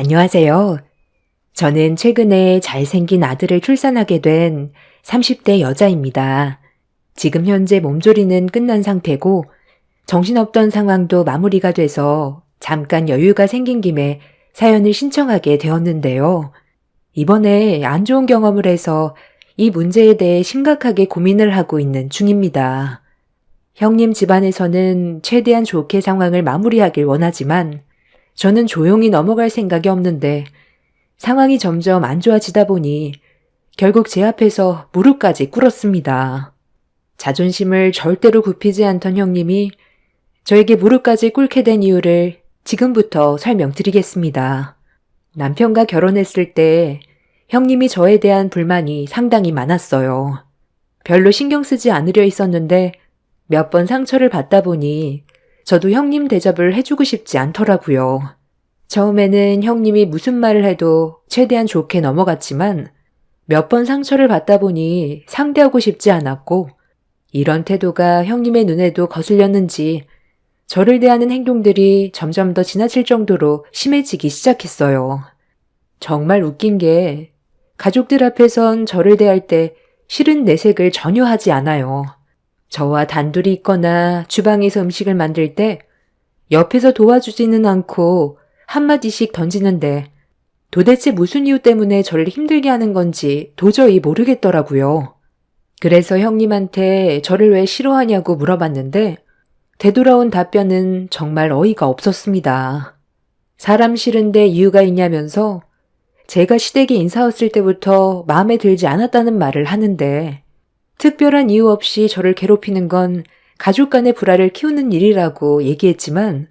안녕하세요. 저는 최근에 잘생긴 아들을 출산하게 된 30대 여자입니다. 지금 현재 몸조리는 끝난 상태고 정신없던 상황도 마무리가 돼서 잠깐 여유가 생긴 김에 사연을 신청하게 되었는데요. 이번에 안 좋은 경험을 해서 이 문제에 대해 심각하게 고민을 하고 있는 중입니다. 형님 집안에서는 최대한 좋게 상황을 마무리하길 원하지만 저는 조용히 넘어갈 생각이 없는데 상황이 점점 안 좋아지다 보니 결국 제 앞에서 무릎까지 꿇었습니다. 자존심을 절대로 굽히지 않던 형님이 저에게 무릎까지 꿇게 된 이유를 지금부터 설명드리겠습니다. 남편과 결혼했을 때 형님이 저에 대한 불만이 상당히 많았어요. 별로 신경 쓰지 않으려 했었는데 몇 번 상처를 받다 보니 저도 형님 대접을 해주고 싶지 않더라고요. 처음에는 형님이 무슨 말을 해도 최대한 좋게 넘어갔지만 몇 번 상처를 받다 보니 상대하고 싶지 않았고 이런 태도가 형님의 눈에도 거슬렸는지 저를 대하는 행동들이 점점 더 지나칠 정도로 심해지기 시작했어요. 정말 웃긴 게 가족들 앞에선 저를 대할 때 싫은 내색을 전혀 하지 않아요. 저와 단둘이 있거나 주방에서 음식을 만들 때 옆에서 도와주지는 않고 한마디씩 던지는데 도대체 무슨 이유 때문에 저를 힘들게 하는 건지 도저히 모르겠더라고요. 그래서 형님한테 저를 왜 싫어하냐고 물어봤는데 되돌아온 답변은 정말 어이가 없었습니다. 사람 싫은데 이유가 있냐면서 제가 시댁에 인사 왔을 때부터 마음에 들지 않았다는 말을 하는데 특별한 이유 없이 저를 괴롭히는 건 가족 간의 불화를 키우는 일이라고 얘기했지만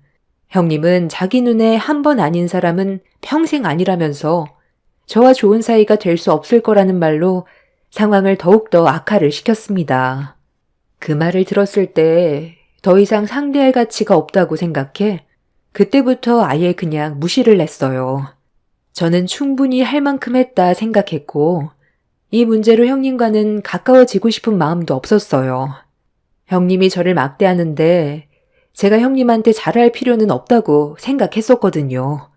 형님은 자기 눈에 한 번 아닌 사람은 평생 아니라면서 저와 좋은 사이가 될 수 없을 거라는 말로 상황을 더욱더 악화를 시켰습니다. 그 말을 들었을 때 더 이상 상대할 가치가 없다고 생각해 그때부터 아예 그냥 무시를 했어요. 저는 충분히 할 만큼 했다 생각했고 이 문제로 형님과는 가까워지고 싶은 마음도 없었어요. 형님이 저를 막대하는데 제가 형님한테 잘할 필요는 없다고 생각했었거든요.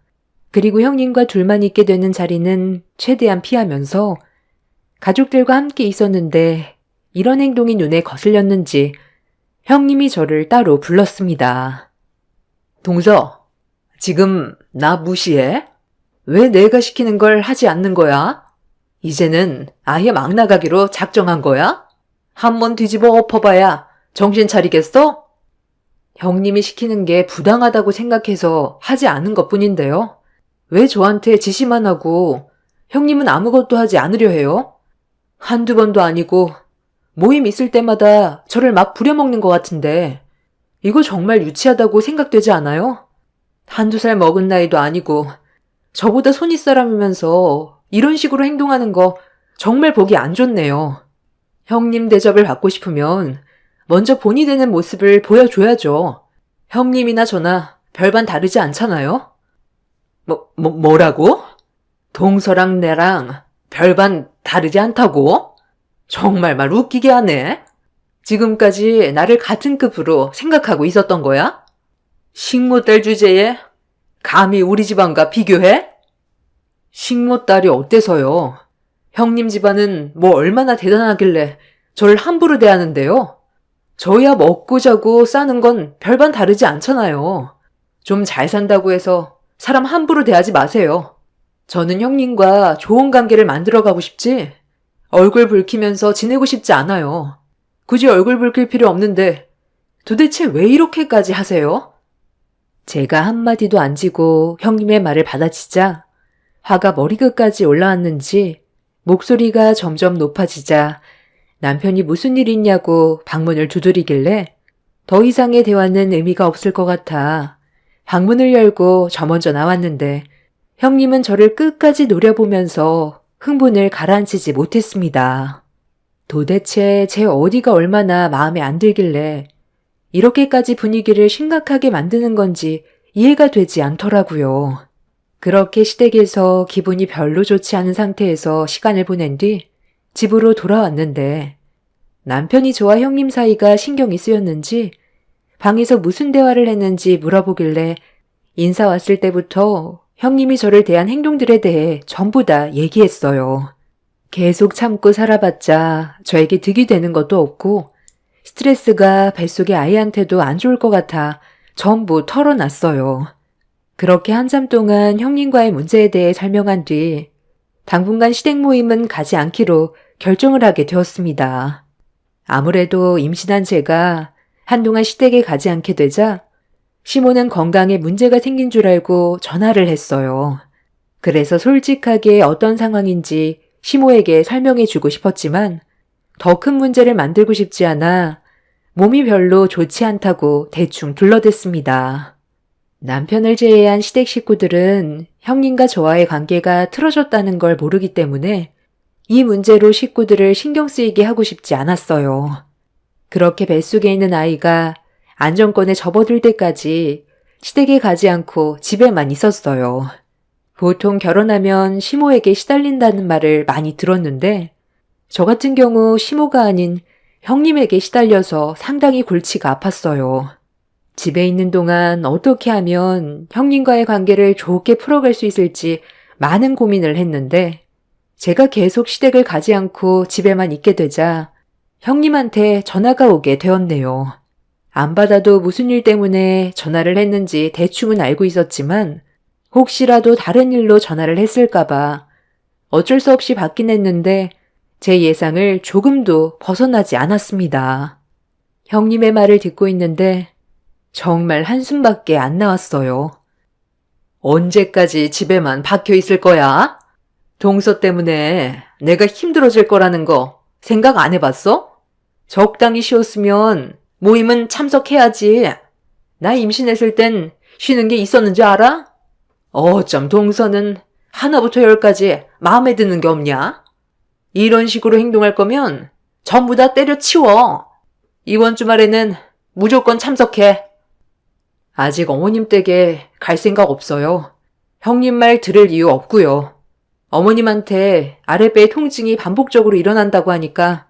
그리고 형님과 둘만 있게 되는 자리는 최대한 피하면서 가족들과 함께 있었는데 이런 행동이 눈에 거슬렸는지 형님이 저를 따로 불렀습니다. 동서, 지금 나 무시해? 왜 내가 시키는 걸 하지 않는 거야? 이제는 아예 막 나가기로 작정한 거야? 한번 뒤집어 엎어봐야 정신 차리겠어? 형님이 시키는 게 부당하다고 생각해서 하지 않은 것뿐인데요. 왜 저한테 지시만 하고 형님은 아무것도 하지 않으려 해요? 한두 번도 아니고 모임 있을 때마다 저를 막 부려먹는 것 같은데 이거 정말 유치하다고 생각되지 않아요? 한두 살 먹은 나이도 아니고 저보다 손윗 사람이면서 이런 식으로 행동하는 거 정말 보기 안 좋네요. 형님 대접을 받고 싶으면 먼저 본이 되는 모습을 보여줘야죠. 형님이나 저나 별반 다르지 않잖아요? 뭐라고? 동서랑 내랑 별반 다르지 않다고? 정말 말 웃기게 하네. 지금까지 나를 같은 급으로 생각하고 있었던 거야? 식모딸 주제에 감히 우리 집안과 비교해? 식모딸이 어때서요? 형님 집안은 뭐 얼마나 대단하길래 저를 함부로 대하는데요? 저야 먹고 자고 싸는 건 별반 다르지 않잖아요. 좀 잘 산다고 해서 사람 함부로 대하지 마세요. 저는 형님과 좋은 관계를 만들어가고 싶지 얼굴 붉히면서 지내고 싶지 않아요. 굳이 얼굴 붉힐 필요 없는데 도대체 왜 이렇게까지 하세요? 제가 한마디도 안 지고 형님의 말을 받아치자 화가 머리끝까지 올라왔는지 목소리가 점점 높아지자 남편이 무슨 일 있냐고 방문을 두드리길래 더 이상의 대화는 의미가 없을 것 같아 방문을 열고 저 먼저 나왔는데 형님은 저를 끝까지 노려보면서 흥분을 가라앉히지 못했습니다. 도대체 제 어디가 얼마나 마음에 안 들길래 이렇게까지 분위기를 심각하게 만드는 건지 이해가 되지 않더라고요. 그렇게 시댁에서 기분이 별로 좋지 않은 상태에서 시간을 보낸 뒤 집으로 돌아왔는데 남편이 저와 형님 사이가 신경이 쓰였는지 방에서 무슨 대화를 했는지 물어보길래 인사 왔을 때부터 형님이 저를 대한 행동들에 대해 전부 다 얘기했어요. 계속 참고 살아봤자 저에게 득이 되는 것도 없고 스트레스가 뱃속의 아이한테도 안 좋을 것 같아 전부 털어놨어요. 그렇게 한참 동안 형님과의 문제에 대해 설명한 뒤 당분간 시댁 모임은 가지 않기로 결정을 하게 되었습니다. 아무래도 임신한 제가 한동안 시댁에 가지 않게 되자 시모는 건강에 문제가 생긴 줄 알고 전화를 했어요. 그래서 솔직하게 어떤 상황인지 시모에게 설명해 주고 싶었지만 더 큰 문제를 만들고 싶지 않아 몸이 별로 좋지 않다고 대충 둘러댔습니다. 남편을 제외한 시댁 식구들은 형님과 저와의 관계가 틀어졌다는 걸 모르기 때문에 이 문제로 식구들을 신경 쓰이게 하고 싶지 않았어요. 그렇게 뱃속에 있는 아이가 안정권에 접어들 때까지 시댁에 가지 않고 집에만 있었어요. 보통 결혼하면 시모에게 시달린다는 말을 많이 들었는데 저 같은 경우 시모가 아닌 형님에게 시달려서 상당히 골치가 아팠어요. 집에 있는 동안 어떻게 하면 형님과의 관계를 좋게 풀어갈 수 있을지 많은 고민을 했는데 제가 계속 시댁을 가지 않고 집에만 있게 되자 형님한테 전화가 오게 되었네요. 안 받아도 무슨 일 때문에 전화를 했는지 대충은 알고 있었지만 혹시라도 다른 일로 전화를 했을까봐 어쩔 수 없이 받긴 했는데 제 예상을 조금도 벗어나지 않았습니다. 형님의 말을 듣고 있는데 정말 한숨밖에 안 나왔어요. 언제까지 집에만 박혀 있을 거야? 동서 때문에 내가 힘들어질 거라는 거 생각 안 해봤어? 적당히 쉬었으면 모임은 참석해야지. 나 임신했을 땐 쉬는 게 있었는지 알아? 어쩜 동서는 하나부터 열까지 마음에 드는 게 없냐? 이런 식으로 행동할 거면 전부 다 때려치워. 이번 주말에는 무조건 참석해. 아직 어머님 댁에 갈 생각 없어요. 형님 말 들을 이유 없고요. 어머님한테 아랫배에 통증이 반복적으로 일어난다고 하니까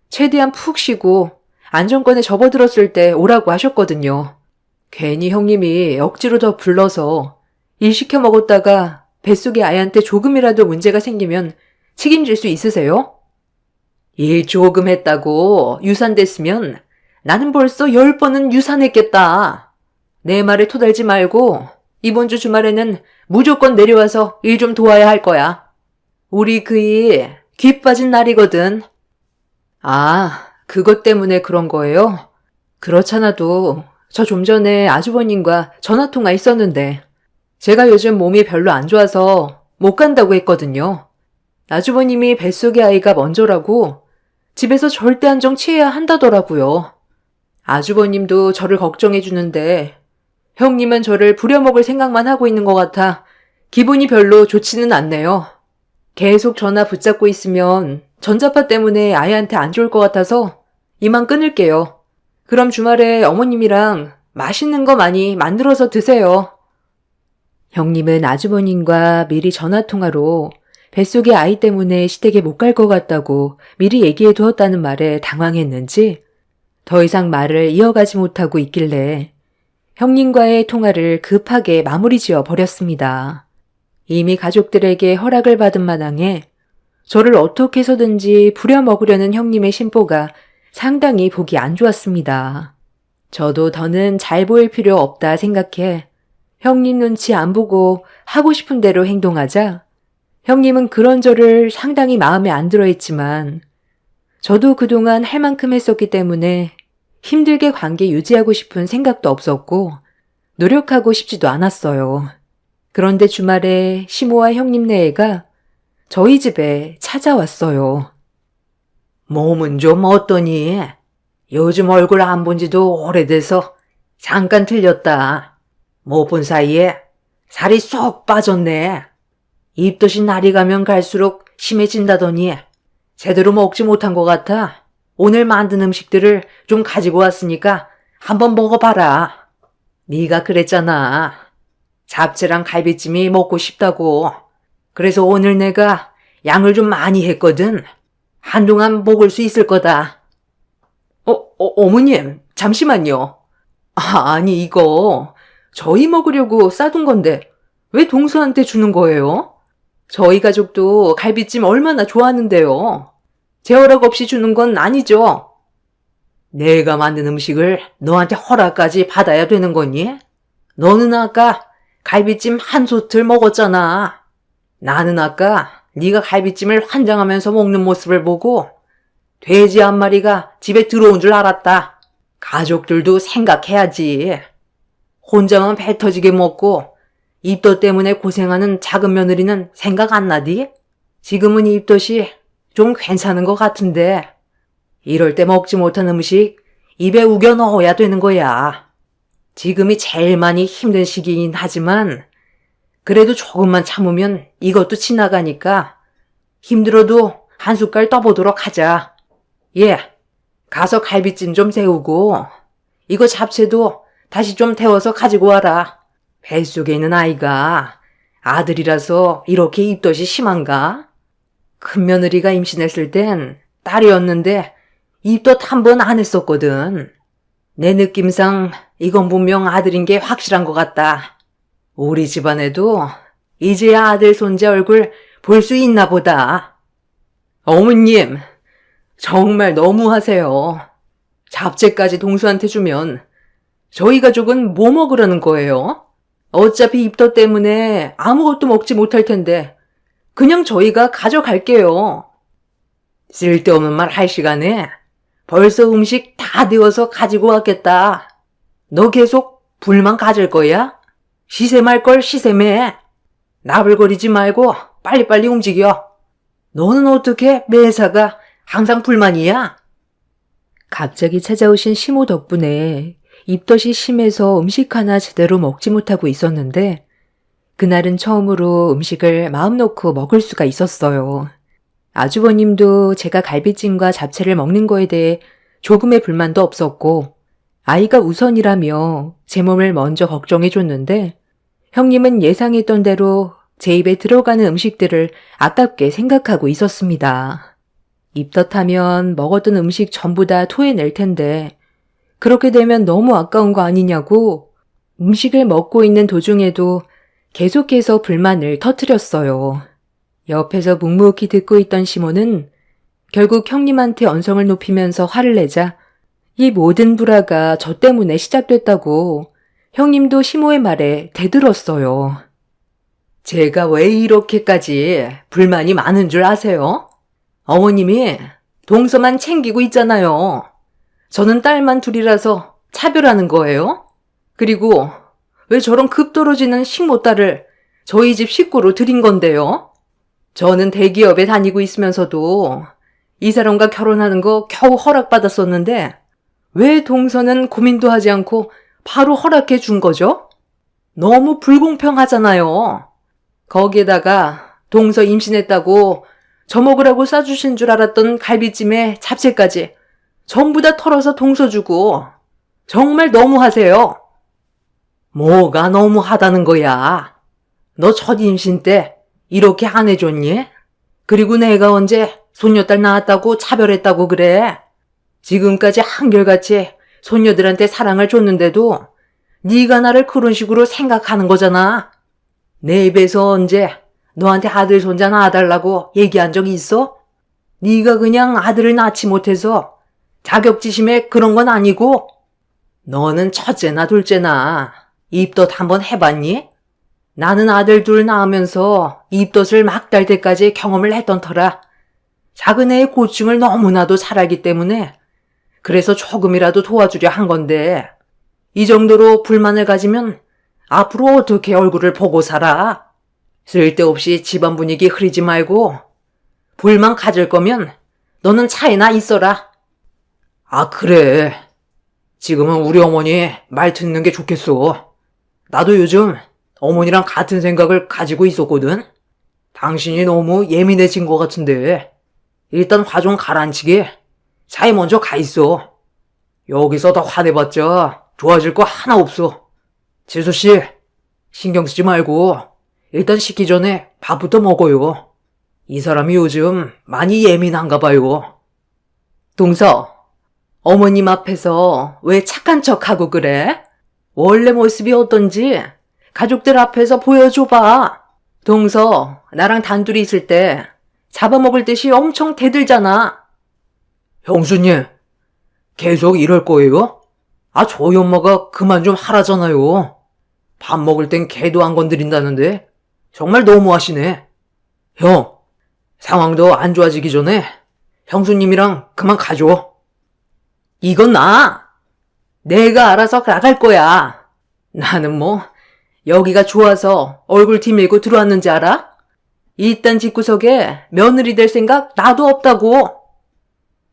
최대한 푹 쉬고 안정권에 접어들었을 때 오라고 하셨거든요. 괜히 형님이 억지로 더 불러서 일 시켜 먹었다가 뱃속의 아이한테 조금이라도 문제가 생기면 책임질 수 있으세요? 일 조금 했다고 유산됐으면 나는 벌써 10번은 유산했겠다. 내 말에 토달지 말고 이번 주 주말에는 무조건 내려와서 일 좀 도와야 할 거야. 우리 그이 귀 빠진 날이거든. 아, 그것 때문에 그런 거예요? 그렇잖아도 저 좀 전에 아주버님과 전화통화 있었는데 제가 요즘 몸이 별로 안 좋아서 못 간다고 했거든요. 아주버님이 뱃속의 아이가 먼저라고 집에서 절대 안정 취해야 한다더라고요. 아주버님도 저를 걱정해 주는데 형님은 저를 부려먹을 생각만 하고 있는 것 같아 기분이 별로 좋지는 않네요. 계속 전화 붙잡고 있으면 전자파 때문에 아이한테 안 좋을 것 같아서 이만 끊을게요. 그럼 주말에 어머님이랑 맛있는 거 많이 만들어서 드세요. 형님은 아주버님과 미리 전화통화로 뱃속의 아이 때문에 시댁에 못 갈 것 같다고 미리 얘기해 두었다는 말에 당황했는지 더 이상 말을 이어가지 못하고 있길래 형님과의 통화를 급하게 마무리 지어 버렸습니다. 이미 가족들에게 허락을 받은 마당에 저를 어떻게 해서든지 부려먹으려는 형님의 심보가 상당히 보기 안 좋았습니다. 저도 더는 잘 보일 필요 없다 생각해 형님 눈치 안 보고 하고 싶은 대로 행동하자 형님은 그런 저를 상당히 마음에 안 들어 했지만 저도 그동안 할 만큼 했었기 때문에 힘들게 관계 유지하고 싶은 생각도 없었고 노력하고 싶지도 않았어요. 그런데 주말에 시모와 형님네가 저희 집에 찾아왔어요. 몸은 좀 어떠니? 요즘 얼굴 안 본 지도 오래돼서 잠깐 들렸다. 못 본 사이에 살이 쏙 빠졌네. 입덧이 날이 가면 갈수록 심해진다더니 제대로 먹지 못한 것 같아. 오늘 만든 음식들을 좀 가지고 왔으니까 한번 먹어봐라. 네가 그랬잖아. 잡채랑 갈비찜이 먹고 싶다고. 그래서 오늘 내가 양을 좀 많이 했거든. 한동안 먹을 수 있을 거다. 어머님, 잠시만요. 아니 이거 저희 먹으려고 싸둔 건데 왜 동서한테 주는 거예요? 저희 가족도 갈비찜 얼마나 좋아하는데요. 제 허락 없이 주는 건 아니죠. 내가 만든 음식을 너한테 허락까지 받아야 되는 거니? 너는 아까 갈비찜 한 솥을 먹었잖아. 나는 아까 네가 갈비찜을 환장하면서 먹는 모습을 보고 돼지 한 마리가 집에 들어온 줄 알았다. 가족들도 생각해야지. 혼자만 배 터지게 먹고 입덧 때문에 고생하는 작은 며느리는 생각 안 나디? 지금은 입덧이 좀 괜찮은 것 같은데 이럴 때 먹지 못한 음식 입에 우겨 넣어야 되는 거야. 지금이 제일 많이 힘든 시기이긴 하지만 그래도 조금만 참으면 이것도 지나가니까 힘들어도 한 숟갈 떠보도록 하자. 예, 가서 갈비찜 좀 데우고 이거 잡채도 다시 좀 데워서 가지고 와라. 뱃속에 있는 아이가 아들이라서 이렇게 입덧이 심한가? 큰며느리가 임신했을 땐 딸이었는데 입덧 한 번 안 했었거든. 내 느낌상 이건 분명 아들인 게 확실한 것 같다. 우리 집안에도 이제야 아들 손자 얼굴 볼 수 있나 보다. 어머님, 정말 너무하세요. 잡채까지 동수한테 주면 저희 가족은 뭐 먹으라는 거예요? 어차피 입덧 때문에 아무것도 먹지 못할 텐데 그냥 저희가 가져갈게요. 쓸데없는 말 할 시간에 벌써 음식 다 데워서 가지고 왔겠다. 너 계속 불만 가질 거야? 시샘할 걸 시샘해. 나불거리지 말고 빨리빨리 움직여. 너는 어떻게 매사가 항상 불만이야? 갑자기 찾아오신 시모 덕분에 입덧이 심해서 음식 하나 제대로 먹지 못하고 있었는데 그날은 처음으로 음식을 마음 놓고 먹을 수가 있었어요. 아주버님도 제가 갈비찜과 잡채를 먹는 거에 대해 조금의 불만도 없었고 아이가 우선이라며 제 몸을 먼저 걱정해줬는데 형님은 예상했던 대로 제 입에 들어가는 음식들을 아깝게 생각하고 있었습니다. 입덧하면 먹었던 음식 전부 다 토해낼 텐데 그렇게 되면 너무 아까운 거 아니냐고 음식을 먹고 있는 도중에도 계속해서 불만을 터뜨렸어요. 옆에서 묵묵히 듣고 있던 시모는 결국 형님한테 언성을 높이면서 화를 내자 이 모든 불화가 저 때문에 시작됐다고 형님도 시모의 말에 대들었어요. 제가 왜 이렇게까지 불만이 많은 줄 아세요? 어머님이 동서만 챙기고 있잖아요. 저는 딸만 둘이라서 차별하는 거예요? 그리고 왜 저런 급 떨어지는 식모딸을 저희 집 식구로 들인 건데요? 저는 대기업에 다니고 있으면서도 이 사람과 결혼하는 거 겨우 허락받았었는데 왜 동서는 고민도 하지 않고 바로 허락해 준 거죠? 너무 불공평하잖아요. 거기에다가 동서 임신했다고 저 먹으라고 싸주신 줄 알았던 갈비찜에 잡채까지 전부 다 털어서 동서 주고 정말 너무하세요. 뭐가 너무하다는 거야. 너 첫 임신 때 이렇게 안 해줬니? 그리고 내가 언제 손녀딸 낳았다고 차별했다고 그래? 지금까지 한결같이 손녀들한테 사랑을 줬는데도 네가 나를 그런 식으로 생각하는 거잖아. 내 입에서 언제 너한테 아들 손자 낳아달라고 얘기한 적이 있어? 네가 그냥 아들을 낳지 못해서 자격지심에 그런 건 아니고 너는 첫째나 둘째나 입덧 한번 해봤니? 나는 아들 둘 낳으면서 입덧을 막 달 때까지 경험을 했던 터라 작은 애의 고충을 너무나도 잘 알기 때문에 그래서 조금이라도 도와주려 한 건데 이 정도로 불만을 가지면 앞으로 어떻게 얼굴을 보고 살아? 쓸데없이 집안 분위기 흐리지 말고 불만 가질 거면 너는 차이나 있어라. 아, 그래. 지금은 우리 어머니 말 듣는 게 좋겠어. 나도 요즘 어머니랑 같은 생각을 가지고 있었거든. 당신이 너무 예민해진 것 같은데 일단 화 좀 가라앉히게 차에 먼저 가 있어. 여기서 더 화내봤자 좋아질 거 하나 없어. 재수씨, 신경 쓰지 말고 일단 식기 전에 밥부터 먹어요. 이 사람이 요즘 많이 예민한가 봐요. 동서, 어머님 앞에서 왜 착한 척하고 그래? 원래 모습이 어떤지 가족들 앞에서 보여줘봐. 동서, 나랑 단둘이 있을 때 잡아먹을 듯이 엄청 대들잖아. 형수님, 계속 이럴 거예요? 저희 엄마가 그만 좀 하라잖아요. 밥 먹을 땐 개도 안 건드린다는데 정말 너무하시네. 형, 상황도 안 좋아지기 전에 형수님이랑 그만 가줘. 이건 내가 알아서 나갈 거야. 나는 뭐 여기가 좋아서 얼굴 뒤밀고 들어왔는지 알아? 이딴 집구석에 며느리 될 생각 나도 없다고.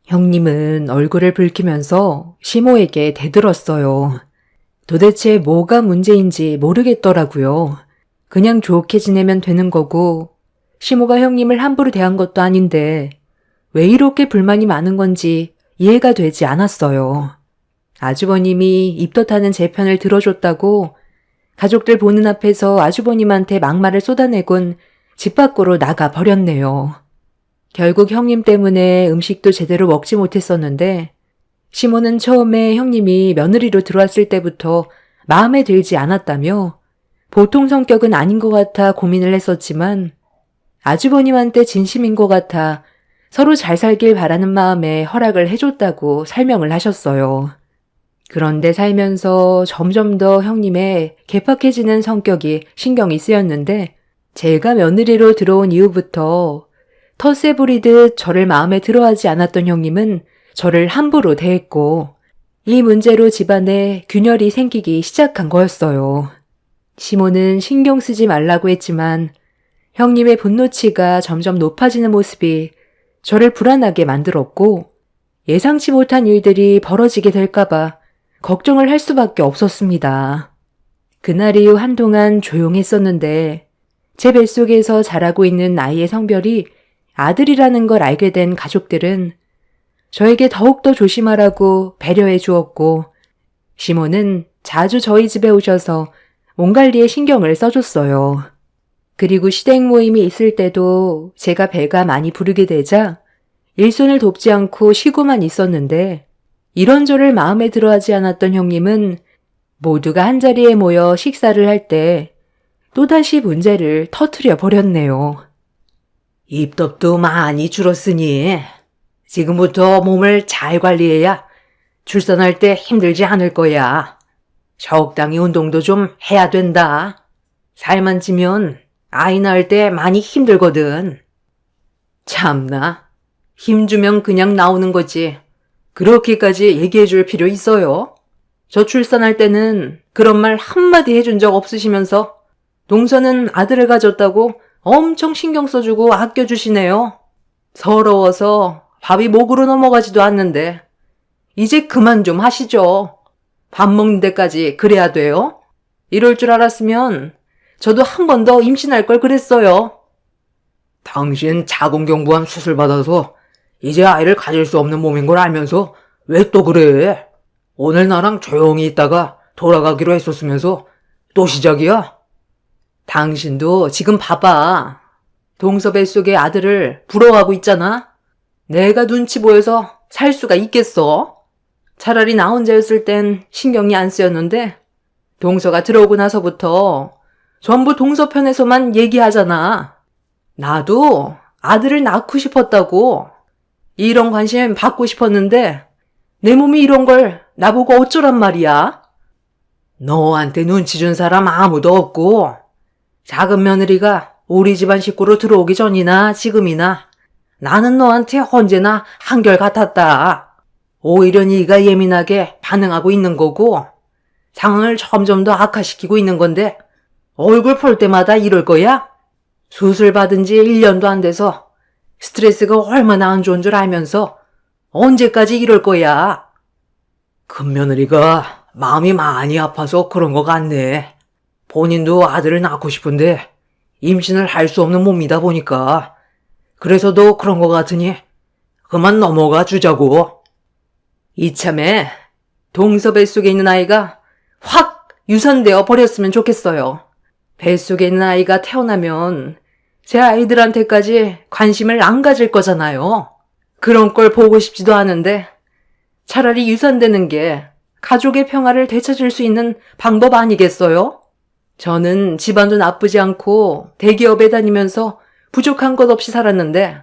형님은 얼굴을 붉히면서 시모에게 대들었어요. 도대체 뭐가 문제인지 모르겠더라고요. 그냥 좋게 지내면 되는 거고 시모가 형님을 함부로 대한 것도 아닌데 왜 이렇게 불만이 많은 건지 이해가 되지 않았어요. 아주버님이 입덧하는 제 편을 들어줬다고 가족들 보는 앞에서 아주버님한테 막말을 쏟아내곤 집 밖으로 나가 버렸네요. 결국 형님 때문에 음식도 제대로 먹지 못했었는데 시모는 처음에 형님이 며느리로 들어왔을 때부터 마음에 들지 않았다며 보통 성격은 아닌 것 같아 고민을 했었지만 아주버님한테 진심인 것 같아 서로 잘 살길 바라는 마음에 허락을 해줬다고 설명을 하셨어요. 그런데 살면서 점점 더 형님의 개팍해지는 성격이 신경이 쓰였는데 제가 며느리로 들어온 이후부터 텃세 부리듯 저를 마음에 들어하지 않았던 형님은 저를 함부로 대했고 이 문제로 집안에 균열이 생기기 시작한 거였어요. 시모는 신경 쓰지 말라고 했지만 형님의 분노치가 점점 높아지는 모습이 저를 불안하게 만들었고 예상치 못한 일들이 벌어지게 될까봐 걱정을 할 수밖에 없었습니다. 그날 이후 한동안 조용했었는데 제 뱃속에서 자라고 있는 아이의 성별이 아들이라는 걸 알게 된 가족들은 저에게 더욱더 조심하라고 배려해 주었고 시모는 자주 저희 집에 오셔서 몸 관리에 신경을 써줬어요. 그리고 시댁 모임이 있을 때도 제가 배가 많이 부르게 되자 일손을 돕지 않고 쉬고만 있었는데 이런저를 마음에 들어하지 않았던 형님은 모두가 한자리에 모여 식사를 할 때 또다시 문제를 터뜨려 버렸네요. 입덧도 많이 줄었으니 지금부터 몸을 잘 관리해야 출산할 때 힘들지 않을 거야. 적당히 운동도 좀 해야 된다. 살만 찌면 아이 낳을 때 많이 힘들거든. 참나, 힘주면 그냥 나오는 거지. 그렇게까지 얘기해 줄 필요 있어요? 저 출산할 때는 그런 말 한마디 해준 적 없으시면서 동서는 아들을 가졌다고 엄청 신경 써주고 아껴주시네요. 서러워서 밥이 목으로 넘어가지도 않는데 이제 그만 좀 하시죠. 밥 먹는 데까지 그래야 돼요? 이럴 줄 알았으면 저도 한 번 더 임신할 걸 그랬어요. 당신 자궁경부암 수술 받아서 이제 아이를 가질 수 없는 몸인 걸 알면서 왜 또 그래? 오늘 나랑 조용히 있다가 돌아가기로 했었으면서 또 시작이야? 당신도 지금 봐봐. 동서 뱃속의 아들을 부러워하고 있잖아. 내가 눈치 보여서 살 수가 있겠어? 차라리 나 혼자였을 땐 신경이 안 쓰였는데 동서가 들어오고 나서부터 전부 동서 편에서만 얘기하잖아. 나도 아들을 낳고 싶었다고. 이런 관심 받고 싶었는데 내 몸이 이런 걸 나보고 어쩌란 말이야? 너한테 눈치 준 사람 아무도 없고 작은 며느리가 우리 집안 식구로 들어오기 전이나 지금이나 나는 너한테 언제나 한결같았다. 오히려 네가 예민하게 반응하고 있는 거고 상황을 점점 더 악화시키고 있는 건데 얼굴 볼 때마다 이럴 거야? 수술 받은 지 1년도 안 돼서 스트레스가 얼마나 안 좋은 줄 알면서 언제까지 이럴 거야? 큰며느리가 마음이 많이 아파서 그런 것 같네. 본인도 아들을 낳고 싶은데 임신을 할 수 없는 몸이다 보니까 그래서 도 그런 것 같으니 그만 넘어가 주자고. 이참에 동서 뱃속에 있는 아이가 확 유산되어 버렸으면 좋겠어요. 뱃속에 있는 아이가 태어나면 제 아이들한테까지 관심을 안 가질 거잖아요. 그런 걸 보고 싶지도 않은데 차라리 유산되는 게 가족의 평화를 되찾을 수 있는 방법 아니겠어요? 저는 집안도 나쁘지 않고 대기업에 다니면서 부족한 것 없이 살았는데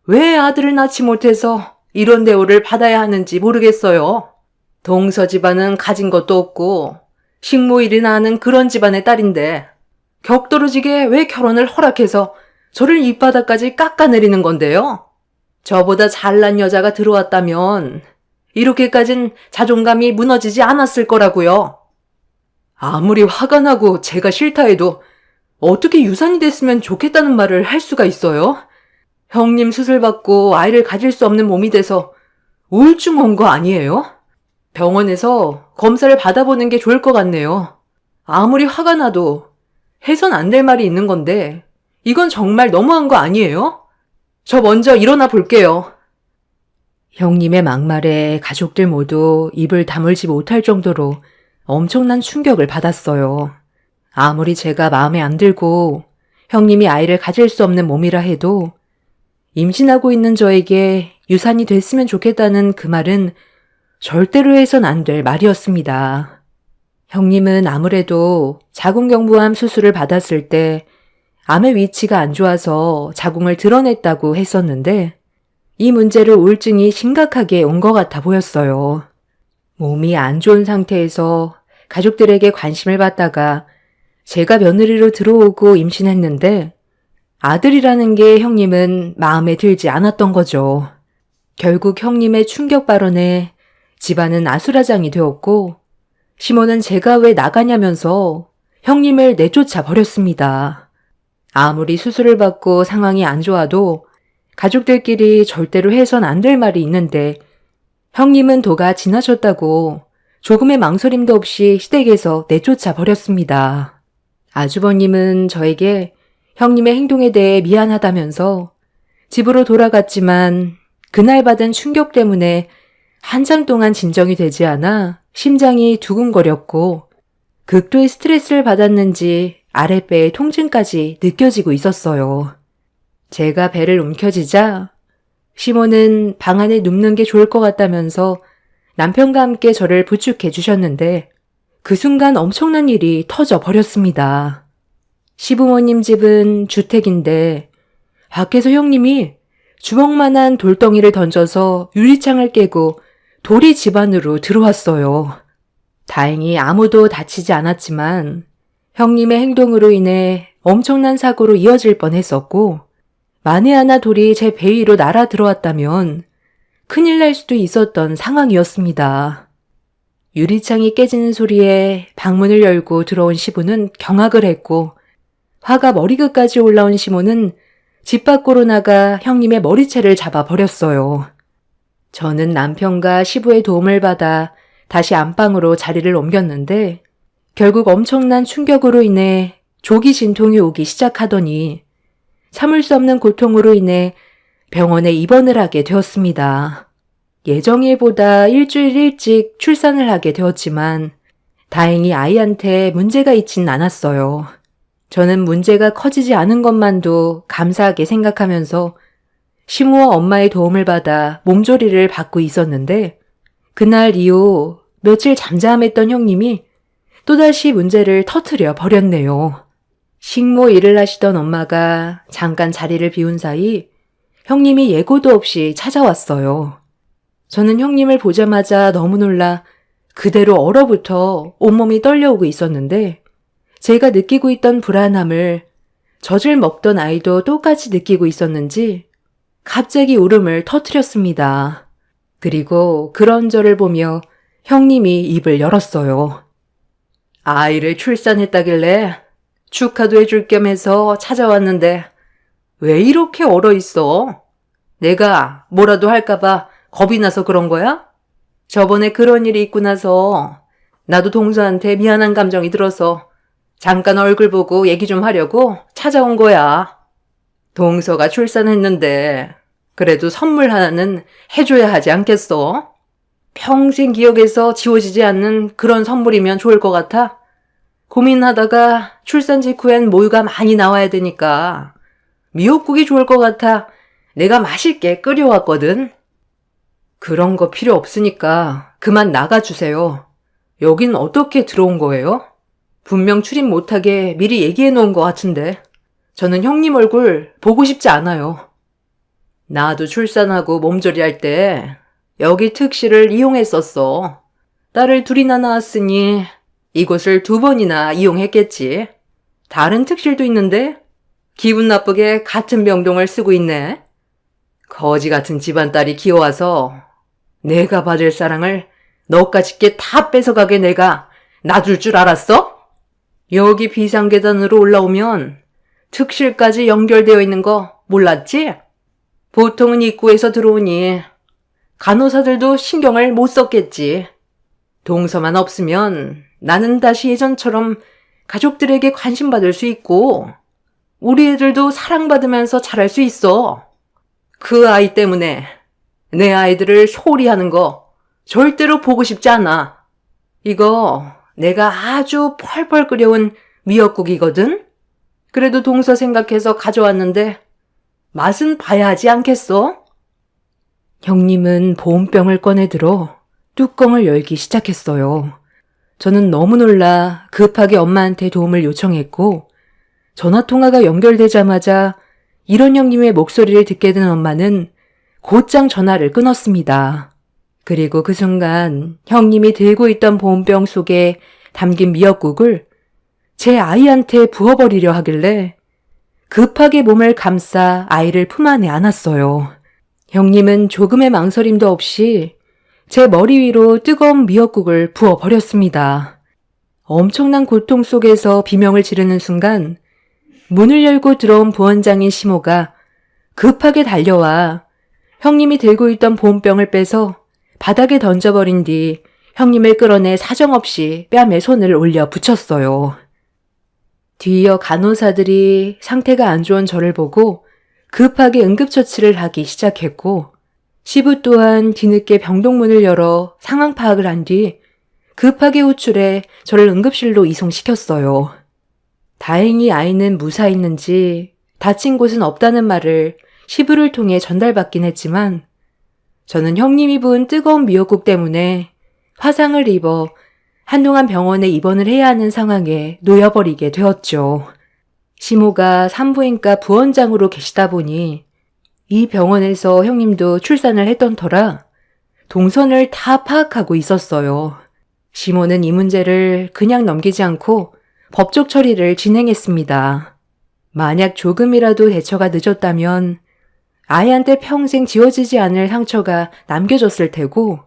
왜 아들을 낳지 못해서 이런 대우를 받아야 하는지 모르겠어요. 동서 집안은 가진 것도 없고 식모일이나 하는 그런 집안의 딸인데 격떨어지게 왜 결혼을 허락해서 저를 밑바닥까지 깎아내리는 건데요. 저보다 잘난 여자가 들어왔다면 이렇게까진 자존감이 무너지지 않았을 거라고요. 아무리 화가 나고 제가 싫다 해도 어떻게 유산이 됐으면 좋겠다는 말을 할 수가 있어요? 형님 수술 받고 아이를 가질 수 없는 몸이 돼서 우울증 온 거 아니에요? 병원에서 검사를 받아보는 게 좋을 것 같네요. 아무리 화가 나도 해선 안 될 말이 있는 건데 이건 정말 너무한 거 아니에요? 저 먼저 일어나 볼게요. 형님의 막말에 가족들 모두 입을 다물지 못할 정도로 엄청난 충격을 받았어요. 아무리 제가 마음에 안 들고 형님이 아이를 가질 수 없는 몸이라 해도 임신하고 있는 저에게 유산이 됐으면 좋겠다는 그 말은 절대로 해선 안 될 말이었습니다. 형님은 아무래도 자궁경부암 수술을 받았을 때 암의 위치가 안 좋아서 자궁을 드러냈다고 했었는데 이 문제를 우울증이 심각하게 온 것 같아 보였어요. 몸이 안 좋은 상태에서 가족들에게 관심을 받다가 제가 며느리로 들어오고 임신했는데 아들이라는 게 형님은 마음에 들지 않았던 거죠. 결국 형님의 충격 발언에 집안은 아수라장이 되었고 시모는 제가 왜 나가냐면서 형님을 내쫓아 버렸습니다. 아무리 수술을 받고 상황이 안 좋아도 가족들끼리 절대로 해선 안 될 말이 있는데 형님은 도가 지나셨다고 조금의 망설임도 없이 시댁에서 내쫓아 버렸습니다. 아주버님은 저에게 형님의 행동에 대해 미안하다면서 집으로 돌아갔지만 그날 받은 충격 때문에 한참 동안 진정이 되지 않아 심장이 두근거렸고 극도의 스트레스를 받았는지 아랫배에 통증까지 느껴지고 있었어요. 제가 배를 움켜쥐자 시모는 방 안에 눕는 게 좋을 것 같다면서 남편과 함께 저를 부축해 주셨는데 그 순간 엄청난 일이 터져 버렸습니다. 시부모님 집은 주택인데 밖에서 형님이 주먹만한 돌덩이를 던져서 유리창을 깨고 돌이 집 안으로 들어왔어요. 다행히 아무도 다치지 않았지만 형님의 행동으로 인해 엄청난 사고로 이어질 뻔했었고 만에 하나 돌이 제 배 위로 날아 들어왔다면 큰일 날 수도 있었던 상황이었습니다. 유리창이 깨지는 소리에 방문을 열고 들어온 시부는 경악을 했고 화가 머리끝까지 올라온 시모는 집 밖으로 나가 형님의 머리채를 잡아버렸어요. 저는 남편과 시부의 도움을 받아 다시 안방으로 자리를 옮겼는데 결국 엄청난 충격으로 인해 조기 진통이 오기 시작하더니 참을 수 없는 고통으로 인해 병원에 입원을 하게 되었습니다. 예정일보다 일주일 일찍 출산을 하게 되었지만 다행히 아이한테 문제가 있진 않았어요. 저는 문제가 커지지 않은 것만도 감사하게 생각하면서 시모와 엄마의 도움을 받아 몸조리를 받고 있었는데 그날 이후 며칠 잠잠했던 형님이 또다시 문제를 터뜨려 버렸네요. 식모 일을 하시던 엄마가 잠깐 자리를 비운 사이 형님이 예고도 없이 찾아왔어요. 저는 형님을 보자마자 너무 놀라 그대로 얼어붙어 온몸이 떨려오고 있었는데 제가 느끼고 있던 불안함을 젖을 먹던 아이도 똑같이 느끼고 있었는지 갑자기 울음을 터뜨렸습니다. 그리고 그런 저를 보며 형님이 입을 열었어요. 아이를 출산했다길래 축하도 해줄 겸 해서 찾아왔는데 왜 이렇게 얼어있어? 내가 뭐라도 할까봐 겁이 나서 그런 거야? 저번에 그런 일이 있고 나서 나도 동서한테 미안한 감정이 들어서 잠깐 얼굴 보고 얘기 좀 하려고 찾아온 거야. 동서가 출산했는데 그래도 선물 하나는 해줘야 하지 않겠어? 평생 기억에서 지워지지 않는 그런 선물이면 좋을 것 같아. 고민하다가 출산 직후엔 모유가 많이 나와야 되니까 미역국이 좋을 것 같아 내가 맛있게 끓여왔거든. 그런 거 필요 없으니까 그만 나가주세요. 여긴 어떻게 들어온 거예요? 분명 출입 못하게 미리 얘기해 놓은 것 같은데. 저는 형님 얼굴 보고 싶지 않아요. 나도 출산하고 몸조리할 때 여기 특실을 이용했었어. 딸을 둘이나 낳았으니 이곳을 2번이나 이용했겠지. 다른 특실도 있는데 기분 나쁘게 같은 병동을 쓰고 있네. 거지 같은 집안 딸이 키워와서 내가 받을 사랑을 너까짓게 다 뺏어가게 내가 놔둘 줄 알았어? 여기 비상계단으로 올라오면 특실까지 연결되어 있는 거 몰랐지? 보통은 입구에서 들어오니 간호사들도 신경을 못 썼겠지. 동서만 없으면 나는 다시 예전처럼 가족들에게 관심받을 수 있고 우리 애들도 사랑받으면서 자랄 수 있어. 그 아이 때문에 내 아이들을 소홀히 하는 거 절대로 보고 싶지 않아. 이거 내가 아주 펄펄 끓여온 미역국이거든? 그래도 동서 생각해서 가져왔는데 맛은 봐야 하지 않겠어? 형님은 보온병을 꺼내 들어 뚜껑을 열기 시작했어요. 저는 너무 놀라 급하게 엄마한테 도움을 요청했고 전화통화가 연결되자마자 이런 형님의 목소리를 듣게 된 엄마는 곧장 전화를 끊었습니다. 그리고 그 순간 형님이 들고 있던 보온병 속에 담긴 미역국을 제 아이한테 부어버리려 하길래 급하게 몸을 감싸 아이를 품 안에 안았어요. 형님은 조금의 망설임도 없이 제 머리 위로 뜨거운 미역국을 부어버렸습니다. 엄청난 고통 속에서 비명을 지르는 순간 문을 열고 들어온 부원장인 시모가 급하게 달려와 형님이 들고 있던 보온병을 빼서 바닥에 던져버린 뒤 형님을 끌어내 사정없이 뺨에 손을 올려 붙였어요. 뒤이어 간호사들이 상태가 안 좋은 저를 보고 급하게 응급처치를 하기 시작했고 시부 또한 뒤늦게 병동문을 열어 상황 파악을 한 뒤 급하게 호출해 저를 응급실로 이송시켰어요. 다행히 아이는 무사했는지 다친 곳은 없다는 말을 시부를 통해 전달받긴 했지만 저는 형님이 부은 뜨거운 미역국 때문에 화상을 입어 한동안 병원에 입원을 해야 하는 상황에 놓여버리게 되었죠. 시모가 산부인과 부원장으로 계시다 보니 이 병원에서 형님도 출산을 했던 터라 동선을 다 파악하고 있었어요. 시모는 이 문제를 그냥 넘기지 않고 법적 처리를 진행했습니다. 만약 조금이라도 대처가 늦었다면 아이한테 평생 지워지지 않을 상처가 남겨졌을 테고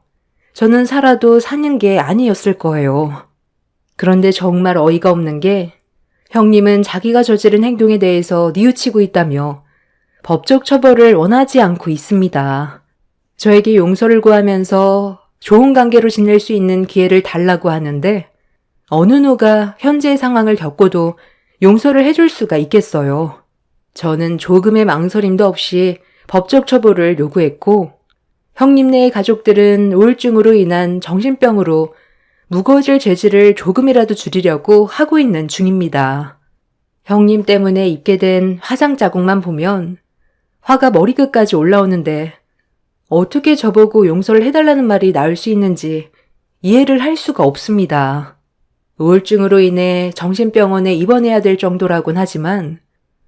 저는 살아도 사는 게 아니었을 거예요. 그런데 정말 어이가 없는 게 형님은 자기가 저지른 행동에 대해서 뉘우치고 있다며 법적 처벌을 원하지 않고 있습니다. 저에게 용서를 구하면서 좋은 관계로 지낼 수 있는 기회를 달라고 하는데 어느 누가 현재의 상황을 겪고도 용서를 해줄 수가 있겠어요. 저는 조금의 망설임도 없이 법적 처벌을 요구했고 형님네의 가족들은 우울증으로 인한 정신병으로 무거워질 죄질을 조금이라도 줄이려고 하고 있는 중입니다. 형님 때문에 입게 된 화상 자국만 보면 화가 머리끝까지 올라오는데 어떻게 저보고 용서를 해달라는 말이 나올 수 있는지 이해를 할 수가 없습니다. 우울증으로 인해 정신병원에 입원해야 될 정도라곤 하지만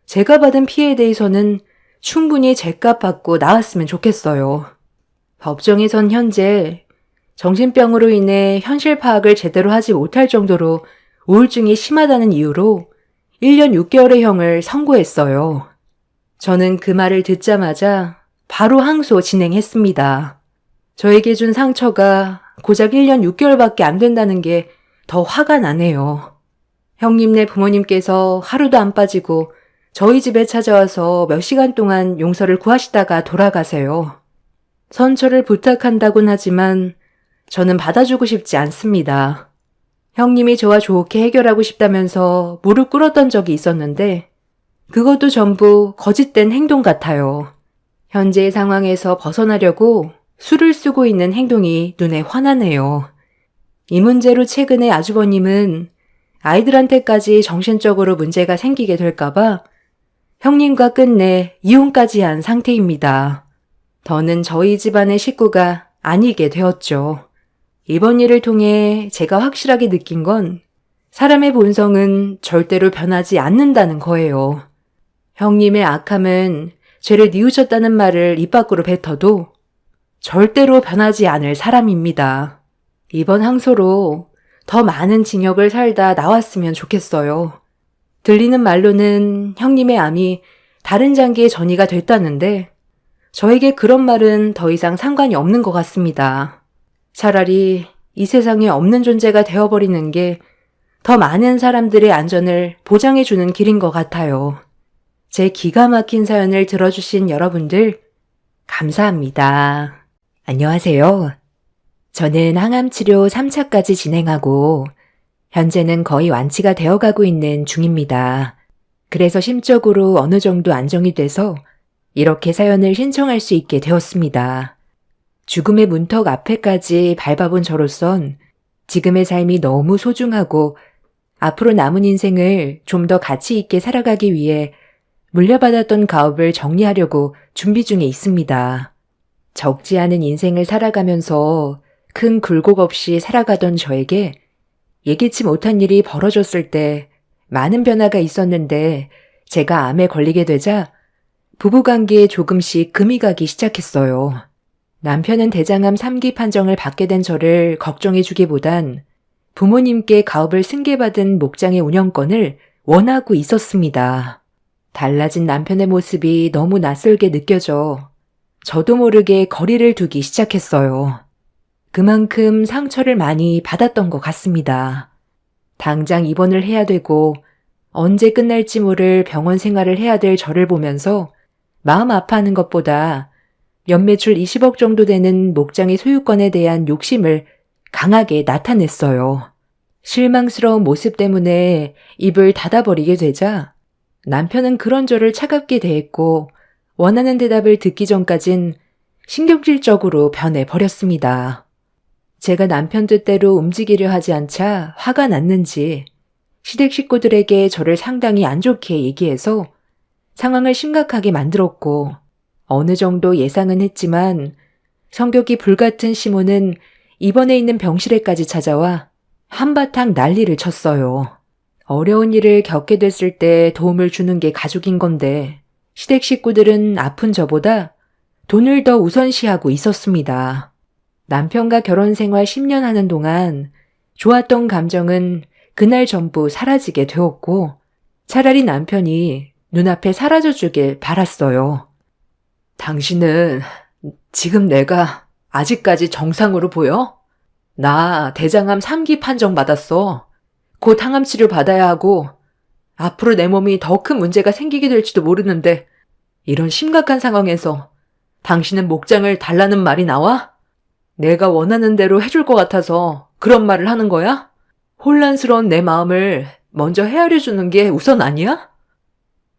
제가 받은 피해에 대해서는 충분히 죗값 받고 나왔으면 좋겠어요. 법정에선 현재 정신병으로 인해 현실 파악을 제대로 하지 못할 정도로 우울증이 심하다는 이유로 1년 6개월의 형을 선고했어요. 저는 그 말을 듣자마자 바로 항소 진행했습니다. 저에게 준 상처가 고작 1년 6개월밖에 안 된다는 게 더 화가 나네요. 형님네 부모님께서 하루도 안 빠지고 저희 집에 찾아와서 몇 시간 동안 용서를 구하시다가 돌아가세요. 선처를 부탁한다곤 하지만 저는 받아주고 싶지 않습니다. 형님이 저와 좋게 해결하고 싶다면서 무릎 꿇었던 적이 있었는데 그것도 전부 거짓된 행동 같아요. 현재의 상황에서 벗어나려고 수를 쓰고 있는 행동이 눈에 환하네요. 이 문제로 최근에 아주버님은 아이들한테까지 정신적으로 문제가 생기게 될까봐 형님과 끝내 이혼까지 한 상태입니다. 더는 저희 집안의 식구가 아니게 되었죠. 이번 일을 통해 제가 확실하게 느낀 건 사람의 본성은 절대로 변하지 않는다는 거예요. 형님의 악함은 죄를 뉘우쳤다는 말을 입 밖으로 뱉어도 절대로 변하지 않을 사람입니다. 이번 항소로 더 많은 징역을 살다 나왔으면 좋겠어요. 들리는 말로는 형님의 암이 다른 장기에 전이가 됐다는데 저에게 그런 말은 더 이상 상관이 없는 것 같습니다. 차라리 이 세상에 없는 존재가 되어버리는 게 더 많은 사람들의 안전을 보장해주는 길인 것 같아요. 제 기가 막힌 사연을 들어주신 여러분들 감사합니다. 안녕하세요. 저는 항암치료 3차까지 진행하고 현재는 거의 완치가 되어가고 있는 중입니다. 그래서 심적으로 어느 정도 안정이 돼서 이렇게 사연을 신청할 수 있게 되었습니다. 죽음의 문턱 앞에까지 밟아본 저로선 지금의 삶이 너무 소중하고 앞으로 남은 인생을 좀 더 가치 있게 살아가기 위해 물려받았던 가업을 정리하려고 준비 중에 있습니다. 적지 않은 인생을 살아가면서 큰 굴곡 없이 살아가던 저에게 예기치 못한 일이 벌어졌을 때 많은 변화가 있었는데 제가 암에 걸리게 되자 부부관계에 조금씩 금이 가기 시작했어요. 남편은 대장암 3기 판정을 받게 된 저를 걱정해주기보단 부모님께 가업을 승계받은 목장의 운영권을 원하고 있었습니다. 달라진 남편의 모습이 너무 낯설게 느껴져 저도 모르게 거리를 두기 시작했어요. 그만큼 상처를 많이 받았던 것 같습니다. 당장 입원을 해야 되고 언제 끝날지 모를 병원 생활을 해야 될 저를 보면서 마음 아파하는 것보다 연매출 20억 정도 되는 목장의 소유권에 대한 욕심을 강하게 나타냈어요. 실망스러운 모습 때문에 입을 닫아버리게 되자 남편은 그런 저를 차갑게 대했고 원하는 대답을 듣기 전까진 신경질적으로 변해버렸습니다. 제가 남편 뜻대로 움직이려 하지 않자 화가 났는지 시댁 식구들에게 저를 상당히 안 좋게 얘기해서 상황을 심각하게 만들었고 어느 정도 예상은 했지만 성격이 불같은 시모는 입원해 있는 병실에까지 찾아와 한바탕 난리를 쳤어요. 어려운 일을 겪게 됐을 때 도움을 주는 게 가족인 건데 시댁 식구들은 아픈 저보다 돈을 더 우선시하고 있었습니다. 남편과 결혼 생활 10년 하는 동안 좋았던 감정은 그날 전부 사라지게 되었고 차라리 남편이 눈앞에 사라져주길 바랐어요. 당신은 지금 내가 아직까지 정상으로 보여? 나 대장암 3기 판정 받았어. 곧 항암 치료 받아야 하고 앞으로 내 몸이 더 큰 문제가 생기게 될지도 모르는데 이런 심각한 상황에서 당신은 목장을 달라는 말이 나와? 내가 원하는 대로 해줄 것 같아서 그런 말을 하는 거야? 혼란스러운 내 마음을 먼저 헤아려주는 게 우선 아니야?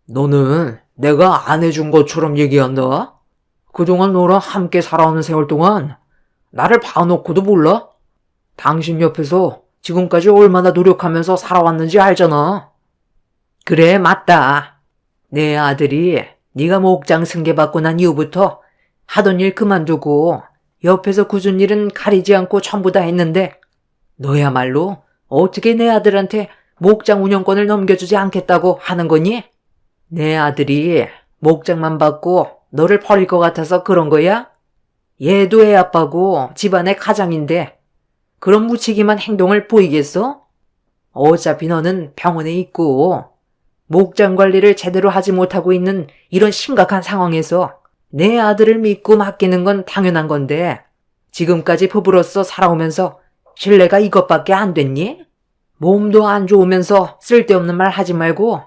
너는 내가 안 해준 것처럼 얘기한다. 그동안 너랑 함께 살아오는 세월 동안 나를 봐놓고도 몰라? 당신 옆에서 지금까지 얼마나 노력하면서 살아왔는지 알잖아. 그래, 맞다. 내 아들이 네가 목장 승계받고 난 이후부터 하던 일 그만두고 옆에서 굳은 일은 가리지 않고 전부 다 했는데 너야말로 어떻게 내 아들한테 목장 운영권을 넘겨주지 않겠다고 하는 거니? 내 아들이 목장만 받고 너를 버릴 것 같아서 그런 거야? 얘도 애 아빠고 집안의 가장인데 그런 무책임한 행동을 보이겠어? 어차피 너는 병원에 있고 목장 관리를 제대로 하지 못하고 있는 이런 심각한 상황에서 내 아들을 믿고 맡기는 건 당연한 건데 지금까지 부부로서 살아오면서 신뢰가 이것밖에 안 됐니? 몸도 안 좋으면서 쓸데없는 말 하지 말고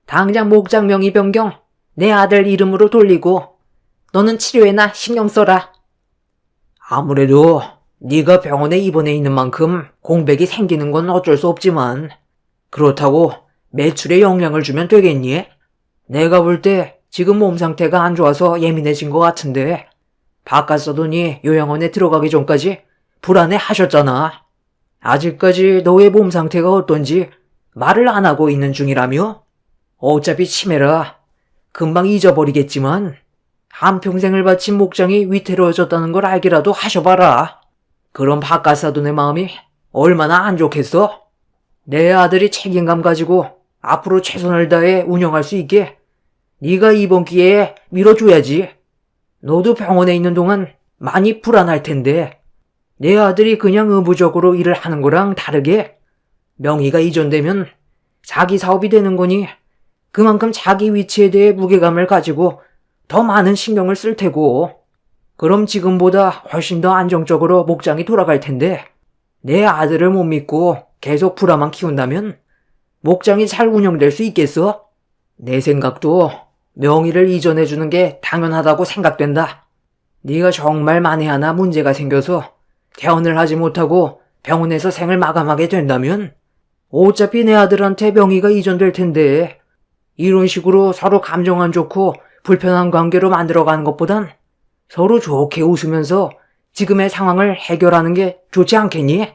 당장 목장 명의 변경 내 아들 이름으로 돌리고 너는 치료에나 신경 써라. 아무래도 네가 병원에 입원해 있는 만큼 공백이 생기는 건 어쩔 수 없지만 그렇다고 매출에 영향을 주면 되겠니? 내가 볼 때 지금 몸 상태가 안 좋아서 예민해진 것 같은데 바깥 서더니 요양원에 들어가기 전까지 불안해 하셨잖아. 아직까지 너의 몸 상태가 어떤지 말을 안 하고 있는 중이라며? 어차피 치매라 금방 잊어버리겠지만 한평생을 바친 목장이 위태로워졌다는 걸 알기라도 하셔봐라. 그럼 바깥 사돈의 마음이 얼마나 안 좋겠어? 내 아들이 책임감 가지고 앞으로 최선을 다해 운영할 수 있게 네가 이번 기회에 밀어줘야지. 너도 병원에 있는 동안 많이 불안할 텐데 내 아들이 그냥 의무적으로 일을 하는 거랑 다르게 명의가 이전되면 자기 사업이 되는 거니 그만큼 자기 위치에 대해 무게감을 가지고 더 많은 신경을 쓸 테고 그럼 지금보다 훨씬 더 안정적으로 목장이 돌아갈 텐데 내 아들을 못 믿고 계속 불화만 키운다면 목장이 잘 운영될 수 있겠어? 내 생각도 명의를 이전해주는 게 당연하다고 생각된다. 네가 정말 만에 하나 문제가 생겨서 퇴원을 하지 못하고 병원에서 생을 마감하게 된다면 어차피 내 아들한테 명의가 이전될 텐데 이런 식으로 서로 감정 안 좋고 불편한 관계로 만들어가는 것보단 서로 좋게 웃으면서 지금의 상황을 해결하는 게 좋지 않겠니?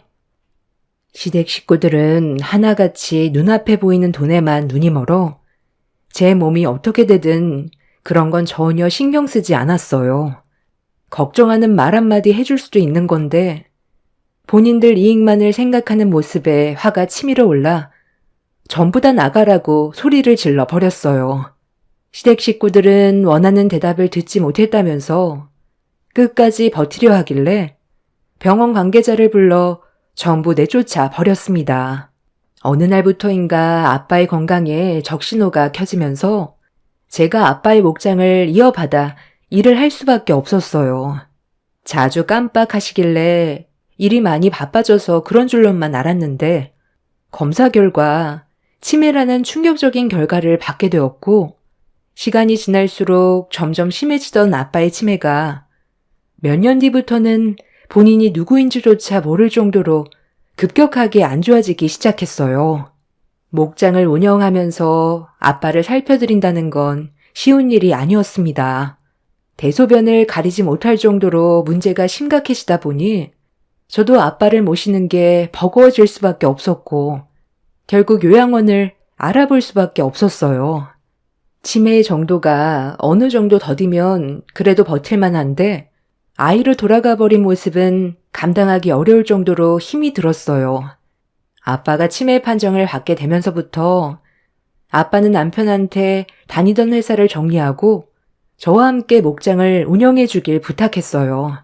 시댁 식구들은 하나같이 눈앞에 보이는 돈에만 눈이 멀어 제 몸이 어떻게 되든 그런 건 전혀 신경 쓰지 않았어요. 걱정하는 말 한마디 해줄 수도 있는 건데 본인들 이익만을 생각하는 모습에 화가 치밀어 올라 전부 다 나가라고 소리를 질러 버렸어요. 시댁 식구들은 원하는 대답을 듣지 못했다면서 끝까지 버티려 하길래 병원 관계자를 불러 전부 내쫓아 버렸습니다. 어느 날부터인가 아빠의 건강에 적신호가 켜지면서 제가 아빠의 목장을 이어받아 일을 할 수밖에 없었어요. 자주 깜빡하시길래 일이 많이 바빠져서 그런 줄로만 알았는데 검사 결과 치매라는 충격적인 결과를 받게 되었고 시간이 지날수록 점점 심해지던 아빠의 치매가 몇 년 뒤부터는 본인이 누구인지조차 모를 정도로 급격하게 안 좋아지기 시작했어요. 목장을 운영하면서 아빠를 살펴드린다는 건 쉬운 일이 아니었습니다. 대소변을 가리지 못할 정도로 문제가 심각해지다 보니 저도 아빠를 모시는 게 버거워질 수밖에 없었고 결국 요양원을 알아볼 수밖에 없었어요. 치매의 정도가 어느 정도 더디면 그래도 버틸만 한데 아이로 돌아가 버린 모습은 감당하기 어려울 정도로 힘이 들었어요. 아빠가 치매 판정을 받게 되면서부터 아빠는 남편한테 다니던 회사를 정리하고 저와 함께 목장을 운영해 주길 부탁했어요.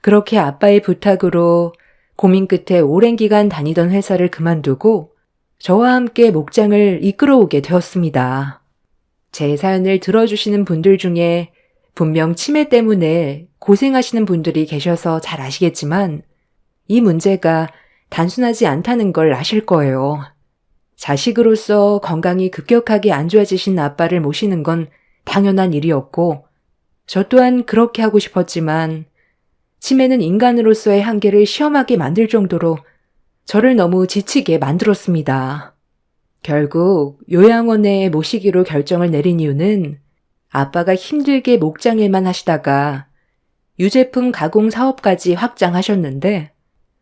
그렇게 아빠의 부탁으로 고민 끝에 오랜 기간 다니던 회사를 그만두고 저와 함께 목장을 이끌어오게 되었습니다. 제 사연을 들어주시는 분들 중에 분명 치매 때문에 고생하시는 분들이 계셔서 잘 아시겠지만 이 문제가 단순하지 않다는 걸 아실 거예요. 자식으로서 건강이 급격하게 안 좋아지신 아빠를 모시는 건 당연한 일이었고 저 또한 그렇게 하고 싶었지만 치매는 인간으로서의 한계를 시험하게 만들 정도로 저를 너무 지치게 만들었습니다. 결국 요양원에 모시기로 결정을 내린 이유는 아빠가 힘들게 목장 일만 하시다가 유제품 가공 사업까지 확장하셨는데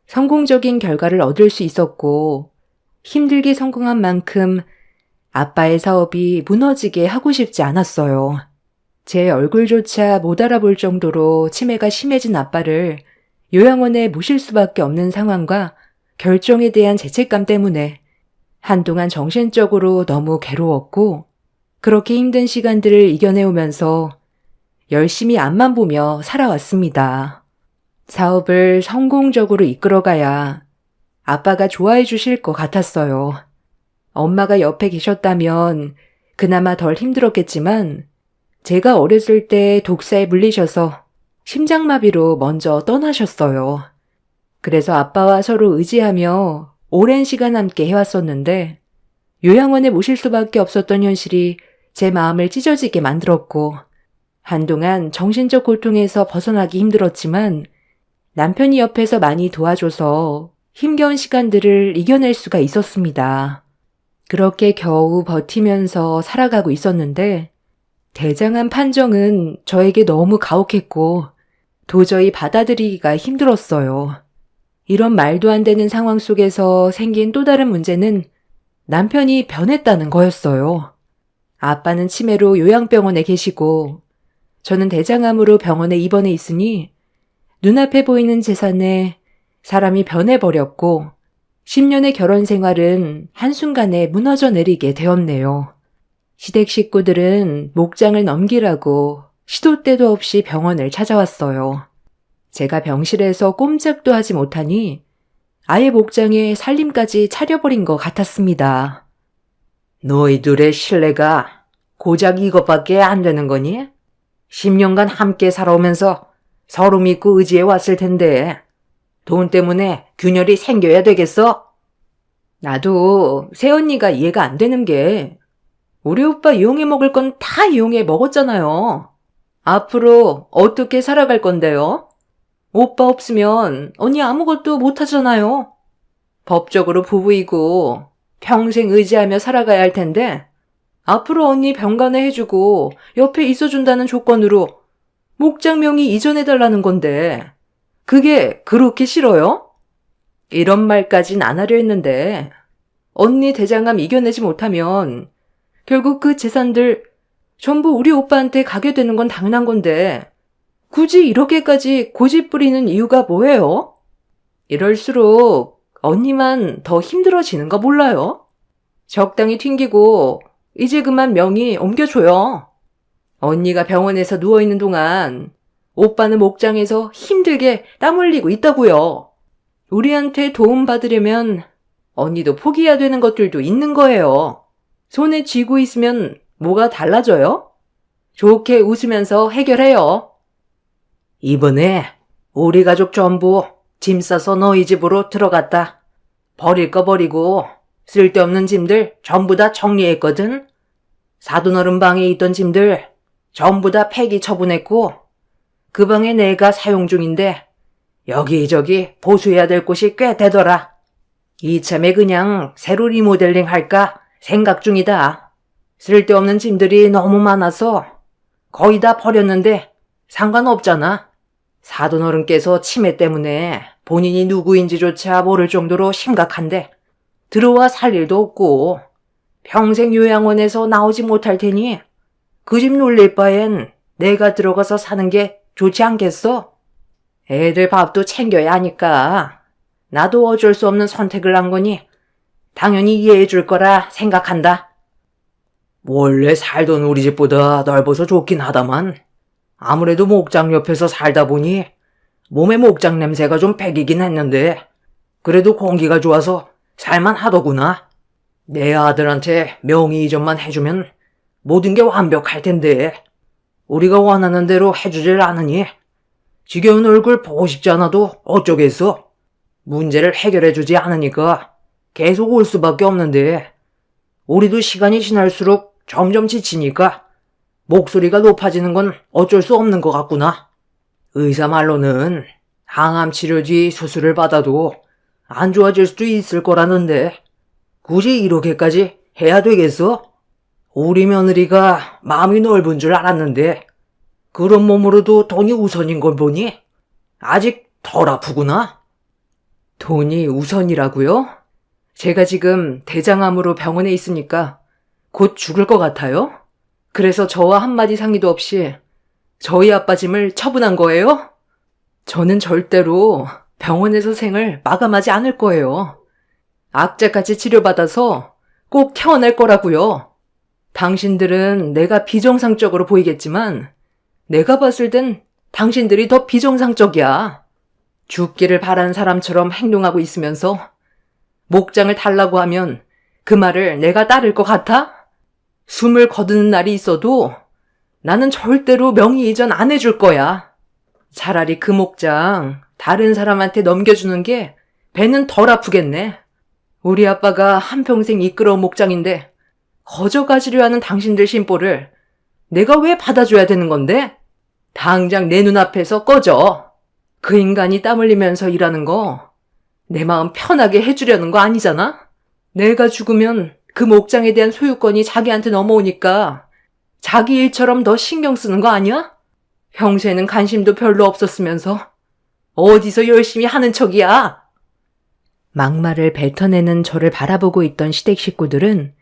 성공적인 결과를 얻을 수 있었고 힘들게 성공한 만큼 아빠의 사업이 무너지게 하고 싶지 않았어요. 제 얼굴조차 못 알아볼 정도로 치매가 심해진 아빠를 요양원에 모실 수밖에 없는 상황과 결정에 대한 죄책감 때문에 한동안 정신적으로 너무 괴로웠고 그렇게 힘든 시간들을 이겨내오면서 열심히 앞만 보며 살아왔습니다. 사업을 성공적으로 이끌어가야 아빠가 좋아해 주실 것 같았어요. 엄마가 옆에 계셨다면 그나마 덜 힘들었겠지만 제가 어렸을 때 독사에 물리셔서 심장마비로 먼저 떠나셨어요. 그래서 아빠와 서로 의지하며 오랜 시간 함께 해왔었는데 요양원에 모실 수밖에 없었던 현실이 제 마음을 찢어지게 만들었고 한동안 정신적 고통에서 벗어나기 힘들었지만 남편이 옆에서 많이 도와줘서 힘겨운 시간들을 이겨낼 수가 있었습니다. 그렇게 겨우 버티면서 살아가고 있었는데 대장암 판정은 저에게 너무 가혹했고 도저히 받아들이기가 힘들었어요. 이런 말도 안 되는 상황 속에서 생긴 또 다른 문제는 남편이 변했다는 거였어요. 아빠는 치매로 요양병원에 계시고 저는 대장암으로 병원에 입원해 있으니 눈앞에 보이는 재산에 사람이 변해버렸고 10년의 결혼 생활은 한순간에 무너져 내리게 되었네요. 시댁 식구들은 목장을 넘기라고 시도 때도 없이 병원을 찾아왔어요. 제가 병실에서 꼼짝도 하지 못하니 아예 목장에 살림까지 차려버린 것 같았습니다. 너희들의 신뢰가 고작 이것밖에 안 되는 거니? 10년간 함께 살아오면서 서로 믿고 의지해 왔을 텐데 돈 때문에 균열이 생겨야 되겠어? 나도 새언니가 이해가 안 되는 게 우리 오빠 이용해 먹을 건 다 이용해 먹었잖아요. 앞으로 어떻게 살아갈 건데요? 오빠 없으면 언니 아무것도 못하잖아요. 법적으로 부부이고 평생 의지하며 살아가야 할 텐데 앞으로 언니 병간호 해주고 옆에 있어준다는 조건으로 목장 명의 이전해달라는 건데 그게 그렇게 싫어요? 이런 말까진 안 하려 했는데 언니 대장암 이겨내지 못하면 결국 그 재산들 전부 우리 오빠한테 가게 되는 건 당연한 건데 굳이 이렇게까지 고집 부리는 이유가 뭐예요? 이럴수록 언니만 더 힘들어지는 거 몰라요? 적당히 튕기고 이제 그만 명의 옮겨줘요. 언니가 병원에서 누워있는 동안 오빠는 목장에서 힘들게 땀 흘리고 있다고요. 우리한테 도움 받으려면 언니도 포기해야 되는 것들도 있는 거예요. 손에 쥐고 있으면 뭐가 달라져요? 좋게 웃으면서 해결해요. 이번에 우리 가족 전부 짐 싸서 너희 집으로 들어갔다. 버릴 거 버리고 쓸데없는 짐들 전부 다 정리했거든. 사돈어른 방에 있던 짐들 전부 다 폐기 처분했고 그 방에 내가 사용 중인데 여기저기 보수해야 될 곳이 꽤 되더라. 이참에 그냥 새로 리모델링 할까 생각 중이다. 쓸데없는 짐들이 너무 많아서 거의 다 버렸는데 상관없잖아. 사돈어른께서 치매 때문에 본인이 누구인지조차 모를 정도로 심각한데 들어와 살 일도 없고 평생 요양원에서 나오지 못할 테니 그 집 놀릴 바엔 내가 들어가서 사는 게 좋지 않겠어? 애들 밥도 챙겨야 하니까 나도 어쩔 수 없는 선택을 한 거니 당연히 이해해 줄 거라 생각한다. 원래 살던 우리 집보다 넓어서 좋긴 하다만 아무래도 목장 옆에서 살다 보니 몸에 목장 냄새가 좀 배기긴 했는데 그래도 공기가 좋아서 살만 하더구나. 내 아들한테 명의 이전만 해주면 모든 게 완벽할 텐데 우리가 원하는 대로 해주질 않으니 지겨운 얼굴 보고 싶지 않아도 어쩌겠어. 문제를 해결해주지 않으니까 계속 올 수밖에 없는데 우리도 시간이 지날수록 점점 지치니까 목소리가 높아지는 건 어쩔 수 없는 것 같구나. 의사 말로는 항암 치료 뒤 수술을 받아도 안 좋아질 수도 있을 거라는데 굳이 이렇게까지 해야 되겠어? 우리 며느리가 마음이 넓은 줄 알았는데 그런 몸으로도 돈이 우선인 걸 보니 아직 덜 아프구나. 돈이 우선이라고요? 제가 지금 대장암으로 병원에 있으니까 곧 죽을 것 같아요? 그래서 저와 한마디 상의도 없이 저희 아빠 짐을 처분한 거예요? 저는 절대로 병원에서 생을 마감하지 않을 거예요. 악재까지 치료받아서 꼭 태어날 거라고요. 당신들은 내가 비정상적으로 보이겠지만 내가 봤을 땐 당신들이 더 비정상적이야. 죽기를 바란 사람처럼 행동하고 있으면서 목장을 달라고 하면 그 말을 내가 따를 것 같아? 숨을 거두는 날이 있어도 나는 절대로 명의 이전 안 해줄 거야. 차라리 그 목장 다른 사람한테 넘겨주는 게 배는 덜 아프겠네. 우리 아빠가 한평생 이끌어온 목장인데 거저 가지려 하는 당신들 심보를 내가 왜 받아줘야 되는 건데? 당장 내 눈앞에서 꺼져. 그 인간이 땀 흘리면서 일하는 거 내 마음 편하게 해주려는 거 아니잖아? 내가 죽으면 그 목장에 대한 소유권이 자기한테 넘어오니까 자기 일처럼 더 신경 쓰는 거 아니야? 평소에는 관심도 별로 없었으면서 어디서 열심히 하는 척이야? 막말을 뱉어내는 저를 바라보고 있던 시댁 식구들은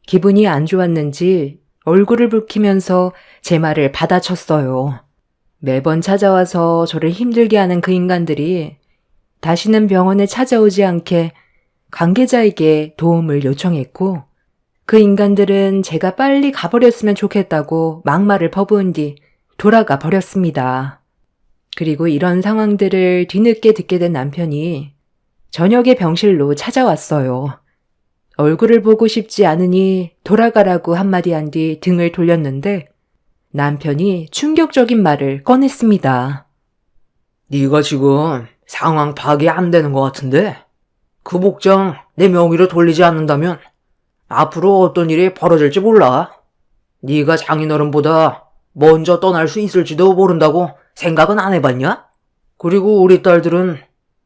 기분이 안 좋았는지 얼굴을 붉히면서 제 말을 받아쳤어요. 매번 찾아와서 저를 힘들게 하는 그 인간들이 다시는 병원에 찾아오지 않게 관계자에게 도움을 요청했고 그 인간들은 제가 빨리 가버렸으면 좋겠다고 막말을 퍼부은 뒤 돌아가 버렸습니다. 그리고 이런 상황들을 뒤늦게 듣게 된 남편이 저녁에 병실로 찾아왔어요. 얼굴을 보고 싶지 않으니 돌아가라고 한마디 한 뒤 등을 돌렸는데 남편이 충격적인 말을 꺼냈습니다. 네가 지금 상황 파악이 안 되는 것 같은데 그 목장 내 명의로 돌리지 않는다면 앞으로 어떤 일이 벌어질지 몰라. 네가 장인어른보다 먼저 떠날 수 있을지도 모른다고 생각은 안 해봤냐? 그리고 우리 딸들은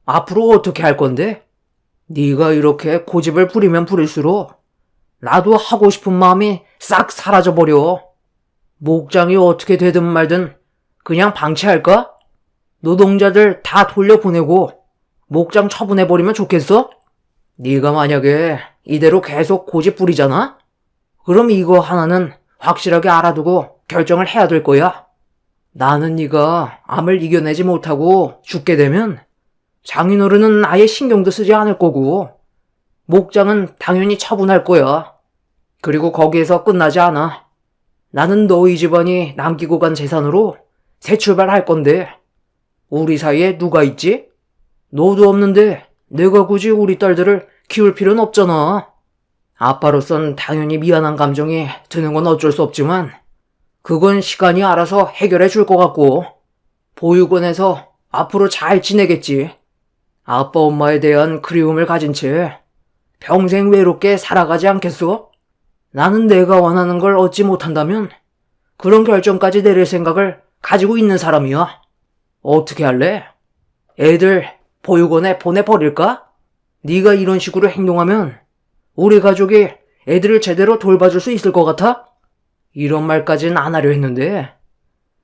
앞으로 어떻게 할 건데? 네가 이렇게 고집을 부리면 부릴수록 나도 하고 싶은 마음이 싹 사라져버려. 목장이 어떻게 되든 말든 그냥 방치할까? 노동자들 다 돌려보내고 목장 처분해버리면 좋겠어? 네가 만약에 이대로 계속 고집 부리잖아? 그럼 이거 하나는 확실하게 알아두고 결정을 해야 될 거야. 나는 네가 암을 이겨내지 못하고 죽게 되면 장인어른은 아예 신경도 쓰지 않을 거고 목장은 당연히 처분할 거야. 그리고 거기에서 끝나지 않아. 나는 너희 집안이 남기고 간 재산으로 새 출발할 건데 우리 사이에 누가 있지? 너도 없는데 내가 굳이 우리 딸들을 키울 필요는 없잖아. 아빠로선 당연히 미안한 감정이 드는 건 어쩔 수 없지만 그건 시간이 알아서 해결해 줄 것 같고 보육원에서 앞으로 잘 지내겠지. 아빠 엄마에 대한 그리움을 가진 채 평생 외롭게 살아가지 않겠어? 나는 내가 원하는 걸 얻지 못한다면 그런 결정까지 내릴 생각을 가지고 있는 사람이야. 어떻게 할래? 애들 보육원에 보내버릴까? 네가 이런 식으로 행동하면 우리 가족이 애들을 제대로 돌봐줄 수 있을 것 같아? 이런 말까지는 안 하려 했는데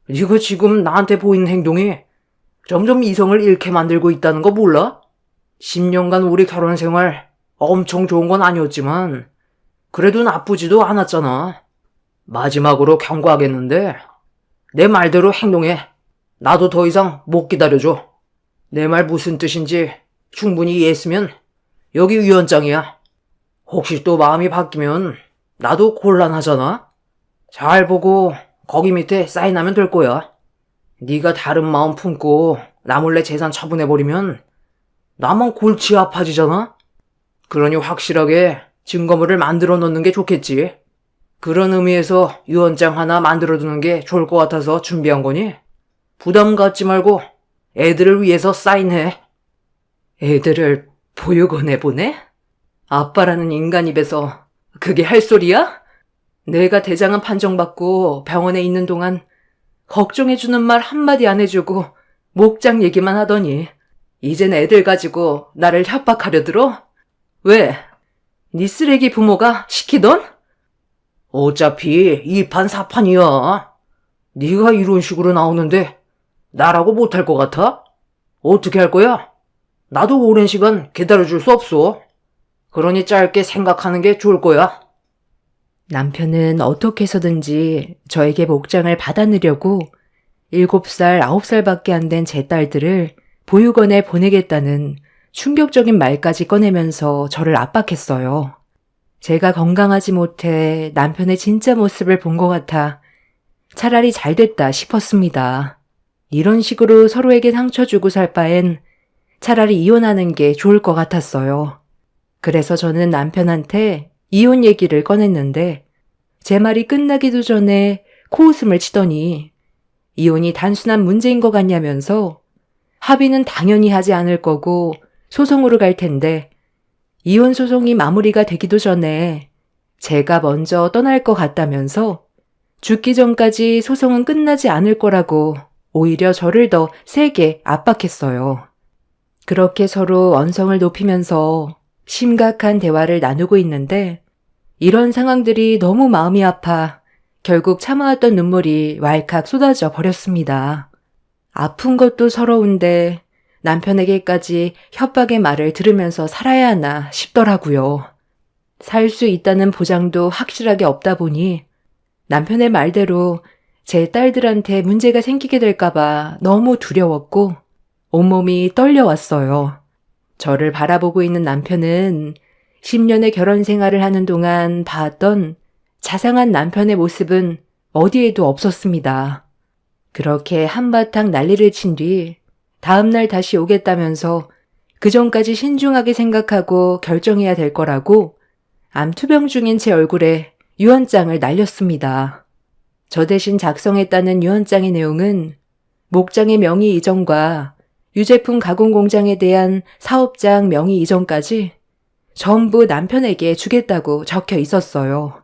네가 지금 나한테 보이는 행동이 점점 이성을 잃게 만들고 있다는 거 몰라? 10년간 우리 결혼 생활 엄청 좋은 건 아니었지만 그래도 나쁘지도 않았잖아. 마지막으로 경고하겠는데 내 말대로 행동해. 나도 더 이상 못 기다려줘. 내 말 무슨 뜻인지 충분히 이해했으면 여기 위원장이야. 혹시 또 마음이 바뀌면 나도 곤란하잖아. 잘 보고 거기 밑에 사인하면 될 거야. 네가 다른 마음 품고 나 몰래 재산 처분해버리면 나만 골치 아파지잖아. 그러니 확실하게 증거물을 만들어 놓는 게 좋겠지. 그런 의미에서 유언장 하나 만들어 두는 게 좋을 것 같아서 준비한 거니 부담 갖지 말고 애들을 위해서 사인해. 애들을 보육원에 보내? 아빠라는 인간 입에서 그게 할 소리야? 내가 대장암 판정받고 병원에 있는 동안 걱정해주는 말 한마디 안 해주고 목장 얘기만 하더니 이젠 애들 가지고 나를 협박하려 들어? 왜? 네 쓰레기 부모가 시키던? 어차피 2판 4판이야. 네가 이런 식으로 나오는데 나라고 못할 것 같아? 어떻게 할 거야? 나도 오랜 시간 기다려줄 수 없어. 그러니 짧게 생각하는 게 좋을 거야. 남편은 어떻게 해서든지 저에게 목장을 받아내려고 7살, 9살밖에 안 된 제 딸들을 보육원에 보내겠다는 충격적인 말까지 꺼내면서 저를 압박했어요. 제가 건강하지 못해 남편의 진짜 모습을 본 것 같아 차라리 잘 됐다 싶었습니다. 이런 식으로 서로에게 상처 주고 살 바엔 차라리 이혼하는 게 좋을 것 같았어요. 그래서 저는 남편한테 이혼 얘기를 꺼냈는데 제 말이 끝나기도 전에 코웃음을 치더니 이혼이 단순한 문제인 것 같냐면서 합의는 당연히 하지 않을 거고 소송으로 갈 텐데 이혼 소송이 마무리가 되기도 전에 제가 먼저 떠날 것 같다면서 죽기 전까지 소송은 끝나지 않을 거라고 오히려 저를 더 세게 압박했어요. 그렇게 서로 언성을 높이면서 심각한 대화를 나누고 있는데 이런 상황들이 너무 마음이 아파 결국 참아왔던 눈물이 왈칵 쏟아져 버렸습니다. 아픈 것도 서러운데 남편에게까지 협박의 말을 들으면서 살아야 하나 싶더라고요. 살 수 있다는 보장도 확실하게 없다 보니 남편의 말대로 제 딸들한테 문제가 생기게 될까봐 너무 두려웠고 온몸이 떨려왔어요. 저를 바라보고 있는 남편은 10년의 결혼 생활을 하는 동안 봐왔던 자상한 남편의 모습은 어디에도 없었습니다. 그렇게 한바탕 난리를 친 뒤 다음날 다시 오겠다면서 그 전까지 신중하게 생각하고 결정해야 될 거라고 암투병 중인 제 얼굴에 유언장을 날렸습니다. 저 대신 작성했다는 유언장의 내용은 목장의 명의 이전과 유제품 가공 공장에 대한 사업장 명의 이전까지 전부 남편에게 주겠다고 적혀 있었어요.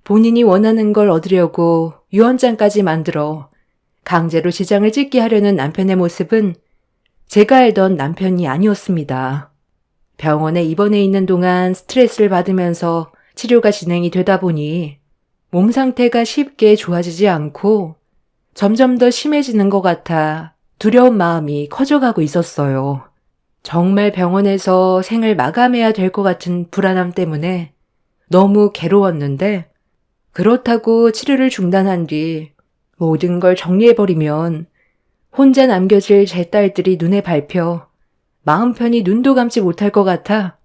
본인이 원하는 걸 얻으려고 유언장까지 만들어 강제로 지장을 찍게 하려는 남편의 모습은 제가 알던 남편이 아니었습니다. 병원에 입원해 있는 동안 스트레스를 받으면서 치료가 진행이 되다 보니 몸 상태가 쉽게 좋아지지 않고 점점 더 심해지는 것 같아 두려운 마음이 커져가고 있었어요. 정말 병원에서 생을 마감해야 될 것 같은 불안함 때문에 너무 괴로웠는데 그렇다고 치료를 중단한 뒤 모든 걸 정리해버리면 혼자 남겨질 제 딸들이 눈에 밟혀 마음 편히 눈도 감지 못할 것 같아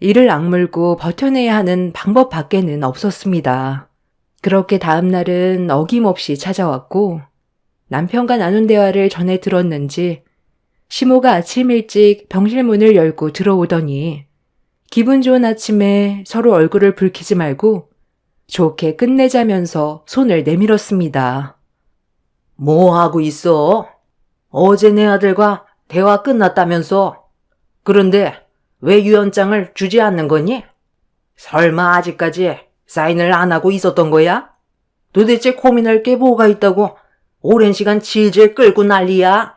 이를 악물고 버텨내야 하는 방법 밖에는 없었습니다. 그렇게 다음 날은 어김없이 찾아왔고 남편과 나눈 대화를 전해 들었는지 시모가 아침 일찍 병실 문을 열고 들어오더니 기분 좋은 아침에 서로 얼굴을 붉히지 말고 좋게 끝내자면서 손을 내밀었습니다. 뭐 하고 있어? 어제 내 아들과 대화 끝났다면서? 그런데 왜 유언장을 주지 않는 거니? 설마 아직까지 사인을 안 하고 있었던 거야? 도대체 고민할 게 뭐가 있다고 오랜 시간 질질 끌고 난리야?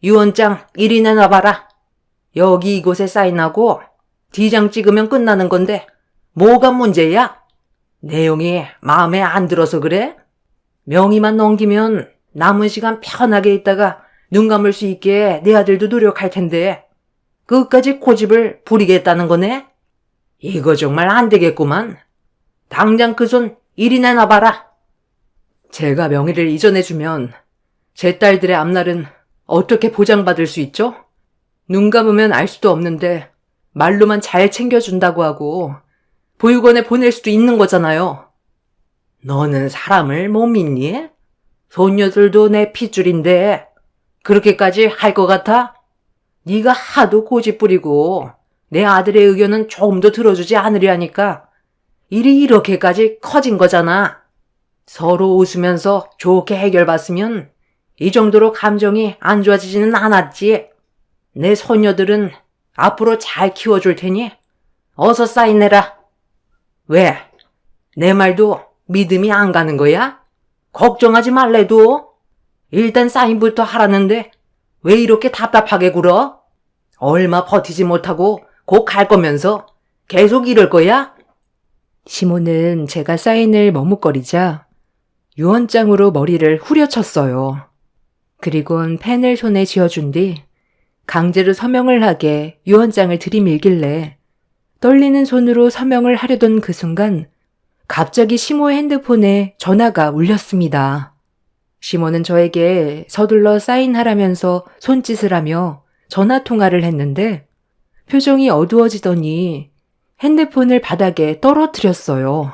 유언장 이리 내놔봐라. 여기 이곳에 사인하고 D장 찍으면 끝나는 건데 뭐가 문제야? 내용이 마음에 안 들어서 그래? 명의만 넘기면 남은 시간 편하게 있다가 눈 감을 수 있게 내 아들도 노력할 텐데 끝까지 고집을 부리겠다는 거네? 이거 정말 안 되겠구만. 당장 그 손 이리 내놔봐라. 제가 명의를 이전해주면 제 딸들의 앞날은 어떻게 보장받을 수 있죠? 눈 감으면 알 수도 없는데 말로만 잘 챙겨준다고 하고 보육원에 보낼 수도 있는 거잖아요. 너는 사람을 못 믿니? 손녀들도 내 핏줄인데 그렇게까지 할 것 같아? 네가 하도 고집 부리고 내 아들의 의견은 조금도 들어주지 않으려니까 일이 이렇게까지 커진 거잖아. 서로 웃으면서 좋게 해결봤으면 이 정도로 감정이 안 좋아지지는 않았지. 내 손녀들은 앞으로 잘 키워줄 테니 어서 사인해라. 왜? 내 말도 믿음이 안 가는 거야? 걱정하지 말래도. 일단 사인부터 하라는데 왜 이렇게 답답하게 굴어? 얼마 버티지 못하고 곧 갈 거면서 계속 이럴 거야? 시모는 제가 사인을 머뭇거리자 유언장으로 머리를 후려쳤어요. 그리곤 펜을 손에 쥐어준 뒤 강제로 서명을 하게 유언장을 들이밀길래 떨리는 손으로 서명을 하려던 그 순간 갑자기 시모의 핸드폰에 전화가 울렸습니다. 시모는 저에게 서둘러 사인하라면서 손짓을 하며 전화 통화를 했는데 표정이 어두워지더니 핸드폰을 바닥에 떨어뜨렸어요.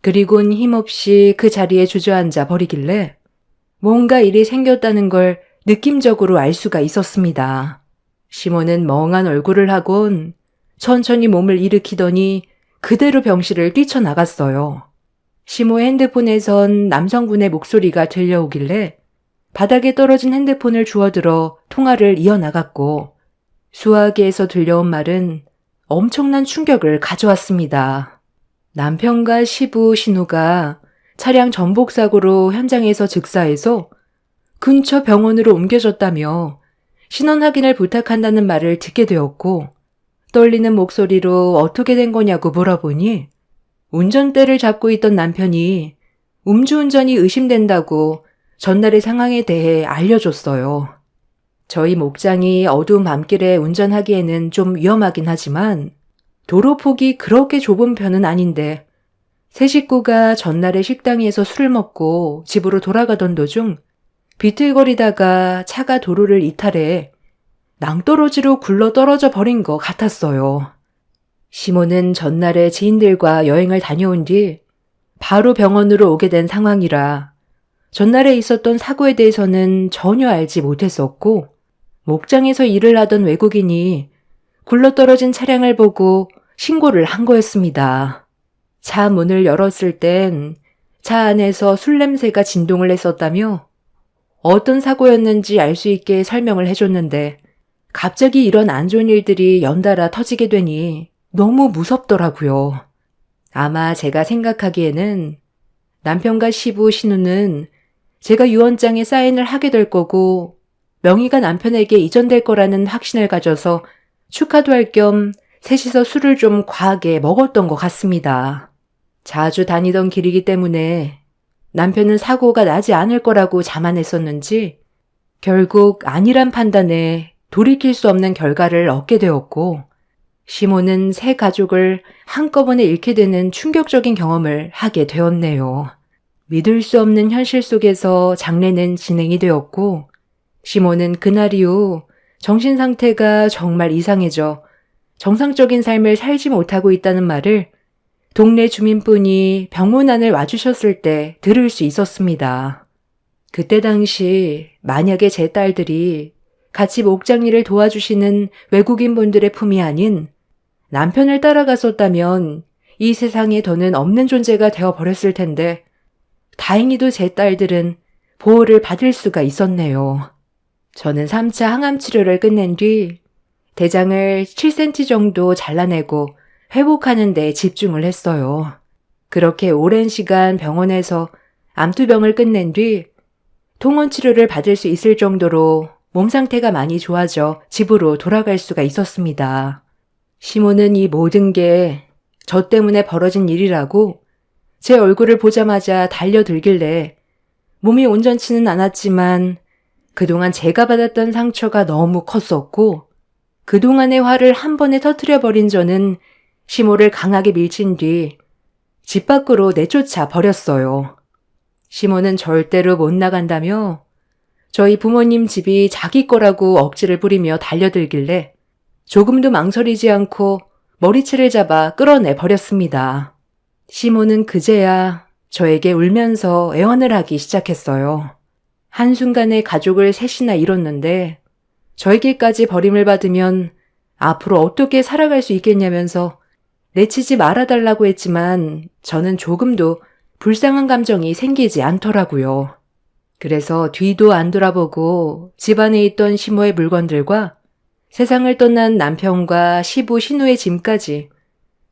그리곤 힘없이 그 자리에 주저앉아 버리길래 뭔가 일이 생겼다는 걸 느낌적으로 알 수가 있었습니다. 시모는 멍한 얼굴을 하곤 천천히 몸을 일으키더니 그대로 병실을 뛰쳐나갔어요. 시모의 핸드폰에선 남성분의 목소리가 들려오길래 바닥에 떨어진 핸드폰을 주워들어 통화를 이어나갔고 수화기에서 들려온 말은 엄청난 충격을 가져왔습니다. 남편과 시부 신우가 차량 전복 사고로 현장에서 즉사해서 근처 병원으로 옮겨졌다며 신원 확인을 부탁한다는 말을 듣게 되었고 떨리는 목소리로 어떻게 된 거냐고 물어보니 운전대를 잡고 있던 남편이 음주운전이 의심된다고 전날의 상황에 대해 알려줬어요. 저희 목장이 어두운 밤길에 운전하기에는 좀 위험하긴 하지만 도로폭이 그렇게 좁은 편은 아닌데 세 식구가 전날에 식당에서 술을 먹고 집으로 돌아가던 도중 비틀거리다가 차가 도로를 이탈해 낭떠러지로 굴러 떨어져 버린 것 같았어요. 시모는 전날에 지인들과 여행을 다녀온 뒤 바로 병원으로 오게 된 상황이라 전날에 있었던 사고에 대해서는 전혀 알지 못했었고 목장에서 일을 하던 외국인이 굴러떨어진 차량을 보고 신고를 한 거였습니다. 차 문을 열었을 땐 차 안에서 술 냄새가 진동을 했었다며 어떤 사고였는지 알 수 있게 설명을 해줬는데 갑자기 이런 안 좋은 일들이 연달아 터지게 되니 너무 무섭더라고요. 아마 제가 생각하기에는 남편과 시부 신우는 제가 유언장에 사인을 하게 될 거고 명의가 남편에게 이전될 거라는 확신을 가져서 축하도 할 겸 셋이서 술을 좀 과하게 먹었던 것 같습니다. 자주 다니던 길이기 때문에 남편은 사고가 나지 않을 거라고 자만했었는지 결국 아니란 판단에 돌이킬 수 없는 결과를 얻게 되었고 시모는 새 가족을 한꺼번에 잃게 되는 충격적인 경험을 하게 되었네요. 믿을 수 없는 현실 속에서 장례는 진행이 되었고 시모는 그날 이후 정신 상태가 정말 이상해져 정상적인 삶을 살지 못하고 있다는 말을 동네 주민분이 병문안을 와주셨을 때 들을 수 있었습니다. 그때 당시 만약에 제 딸들이 같이 목장 일을 도와주시는 외국인 분들의 품이 아닌 남편을 따라갔었다면 이 세상에 더는 없는 존재가 되어버렸을 텐데 다행히도 제 딸들은 보호를 받을 수가 있었네요. 저는 3차 항암 치료를 끝낸 뒤 대장을 7cm 정도 잘라내고 회복하는 데 집중을 했어요. 그렇게 오랜 시간 병원에서 암투병을 끝낸 뒤 통원 치료를 받을 수 있을 정도로 몸 상태가 많이 좋아져 집으로 돌아갈 수가 있었습니다. 시모는 이 모든 게 저 때문에 벌어진 일이라고 제 얼굴을 보자마자 달려들길래 몸이 온전치는 않았지만 그동안 제가 받았던 상처가 너무 컸었고 그동안의 화를 한 번에 터뜨려버린 저는 시모를 강하게 밀친 뒤 집 밖으로 내쫓아 버렸어요. 시모는 절대로 못 나간다며 저희 부모님 집이 자기 거라고 억지를 부리며 달려들길래 조금도 망설이지 않고 머리채를 잡아 끌어내 버렸습니다. 시모는 그제야 저에게 울면서 애원을 하기 시작했어요. 한순간에 가족을 셋이나 잃었는데 저에게까지 버림을 받으면 앞으로 어떻게 살아갈 수 있겠냐면서 내치지 말아달라고 했지만 저는 조금도 불쌍한 감정이 생기지 않더라고요. 그래서 뒤도 안 돌아보고 집안에 있던 시모의 물건들과 세상을 떠난 남편과 시부 신우의 짐까지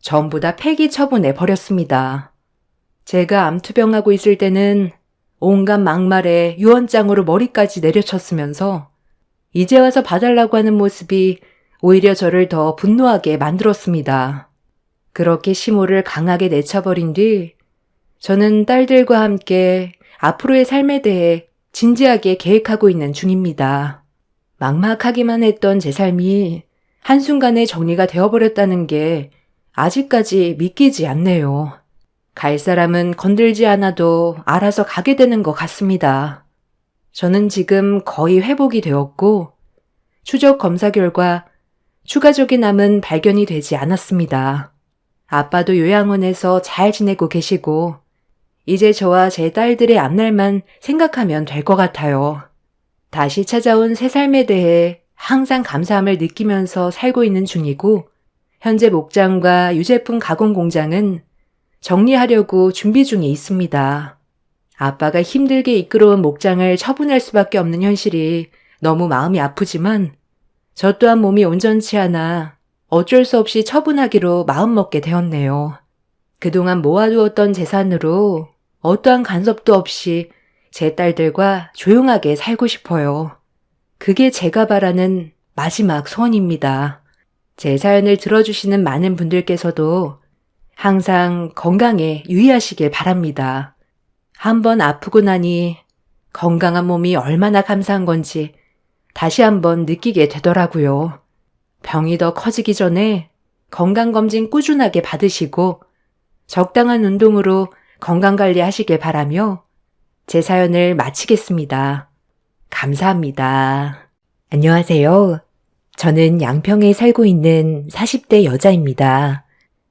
전부 다 폐기 처분해 버렸습니다. 제가 암투병하고 있을 때는 온갖 막말에 유언장으로 머리까지 내려쳤으면서 이제 와서 봐달라고 하는 모습이 오히려 저를 더 분노하게 만들었습니다. 그렇게 시모를 강하게 내쳐버린 뒤 저는 딸들과 함께 앞으로의 삶에 대해 진지하게 계획하고 있는 중입니다. 막막하기만 했던 제 삶이 한순간에 정리가 되어버렸다는 게 아직까지 믿기지 않네요. 갈 사람은 건들지 않아도 알아서 가게 되는 것 같습니다. 저는 지금 거의 회복이 되었고 추적 검사 결과 추가적인 암은 발견이 되지 않았습니다. 아빠도 요양원에서 잘 지내고 계시고 이제 저와 제 딸들의 앞날만 생각하면 될 것 같아요. 다시 찾아온 새 삶에 대해 항상 감사함을 느끼면서 살고 있는 중이고 현재 목장과 유제품 가공 공장은 정리하려고 준비 중에 있습니다. 아빠가 힘들게 이끌어온 목장을 처분할 수밖에 없는 현실이 너무 마음이 아프지만 저 또한 몸이 온전치 않아 어쩔 수 없이 처분하기로 마음먹게 되었네요. 그동안 모아두었던 재산으로 어떠한 간섭도 없이 제 딸들과 조용하게 살고 싶어요. 그게 제가 바라는 마지막 소원입니다. 제 사연을 들어주시는 많은 분들께서도 항상 건강에 유의하시길 바랍니다. 한번 아프고 나니 건강한 몸이 얼마나 감사한 건지 다시 한번 느끼게 되더라고요. 병이 더 커지기 전에 건강검진 꾸준하게 받으시고 적당한 운동으로 건강관리 하시길 바라며 제 사연을 마치겠습니다. 감사합니다. 안녕하세요. 저는 양평에 살고 있는 40대 여자입니다.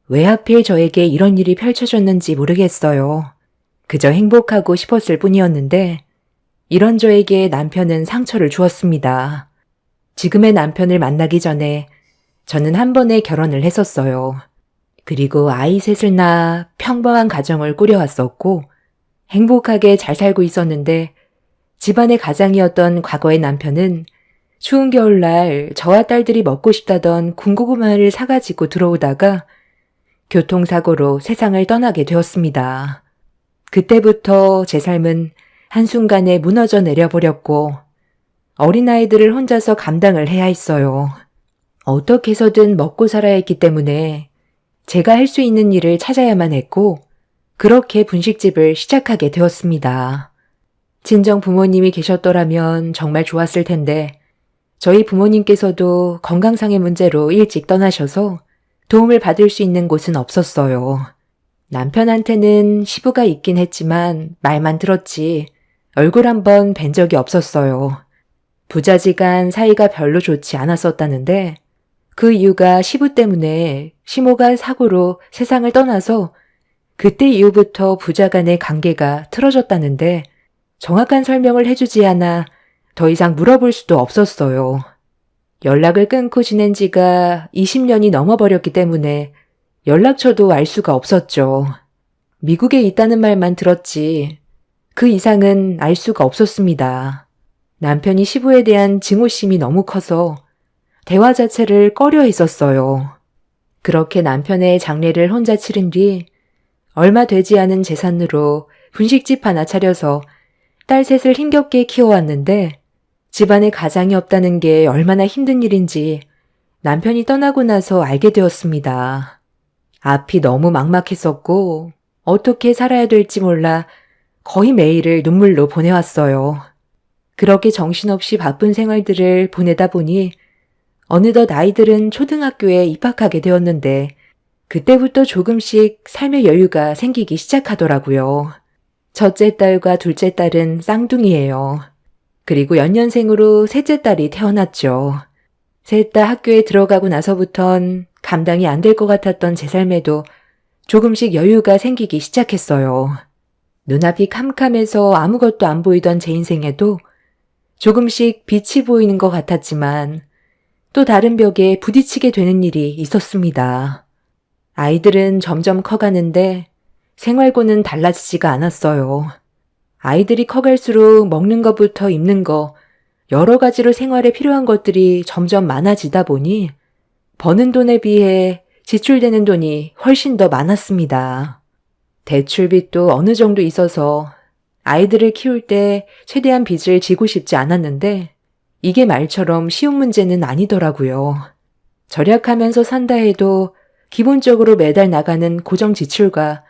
왜 하필 저에게 이런 일이 펼쳐졌는지 모르겠어요. 그저 행복하고 싶었을 뿐이었는데 이런 저에게 남편은 상처를 주었습니다. 지금의 남편을 만나기 전에 저는 한 번에 결혼을 했었어요. 그리고 아이 셋을 낳아 평범한 가정을 꾸려왔었고 행복하게 잘 살고 있었는데 집안의 가장이었던 과거의 남편은 추운 겨울날 저와 딸들이 먹고 싶다던 군고구마를 사가지고 들어오다가 교통사고로 세상을 떠나게 되었습니다. 그때부터 제 삶은 한순간에 무너져 내려버렸고 어린아이들을 혼자서 감당을 해야 했어요. 어떻게 해서든 먹고 살아야 했기 때문에 제가 할 수 있는 일을 찾아야만 했고 그렇게 분식집을 시작하게 되었습니다. 친정 부모님이 계셨더라면 정말 좋았을 텐데 저희 부모님께서도 건강상의 문제로 일찍 떠나셔서 도움을 받을 수 있는 곳은 없었어요. 남편한테는 시부가 있긴 했지만 말만 들었지 얼굴 한번 뵌 적이 없었어요. 부자지간 사이가 별로 좋지 않았었다는데 그 이유가 시부 때문에 시모가 사고로 세상을 떠나서 그때 이후부터 부자 간의 관계가 틀어졌다는데 정확한 설명을 해주지 않아 더 이상 물어볼 수도 없었어요. 연락을 끊고 지낸 지가 20년이 넘어버렸기 때문에 연락처도 알 수가 없었죠. 미국에 있다는 말만 들었지 그 이상은 알 수가 없었습니다. 남편이 시부에 대한 증오심이 너무 커서 대화 자체를 꺼려 했었어요. 그렇게 남편의 장례를 혼자 치른 뒤 얼마 되지 않은 재산으로 분식집 하나 차려서 딸 셋을 힘겹게 키워왔는데 집안에 가장이 없다는 게 얼마나 힘든 일인지 남편이 떠나고 나서 알게 되었습니다. 앞이 너무 막막했었고 어떻게 살아야 될지 몰라 거의 매일을 눈물로 보내왔어요. 그렇게 정신없이 바쁜 생활들을 보내다 보니 어느덧 아이들은 초등학교에 입학하게 되었는데 그때부터 조금씩 삶의 여유가 생기기 시작하더라고요. 첫째 딸과 둘째 딸은 쌍둥이예요. 그리고 연년생으로 셋째 딸이 태어났죠. 셋 다 학교에 들어가고 나서부턴 감당이 안 될 것 같았던 제 삶에도 조금씩 여유가 생기기 시작했어요. 눈앞이 캄캄해서 아무것도 안 보이던 제 인생에도 조금씩 빛이 보이는 것 같았지만 또 다른 벽에 부딪히게 되는 일이 있었습니다. 아이들은 점점 커가는데 생활고는 달라지지가 않았어요. 아이들이 커갈수록 먹는 것부터 입는 거, 여러 가지로 생활에 필요한 것들이 점점 많아지다 보니 버는 돈에 비해 지출되는 돈이 훨씬 더 많았습니다. 대출빚도 어느 정도 있어서 아이들을 키울 때 최대한 빚을 지고 싶지 않았는데 이게 말처럼 쉬운 문제는 아니더라고요. 절약하면서 산다 해도 기본적으로 매달 나가는 고정 지출과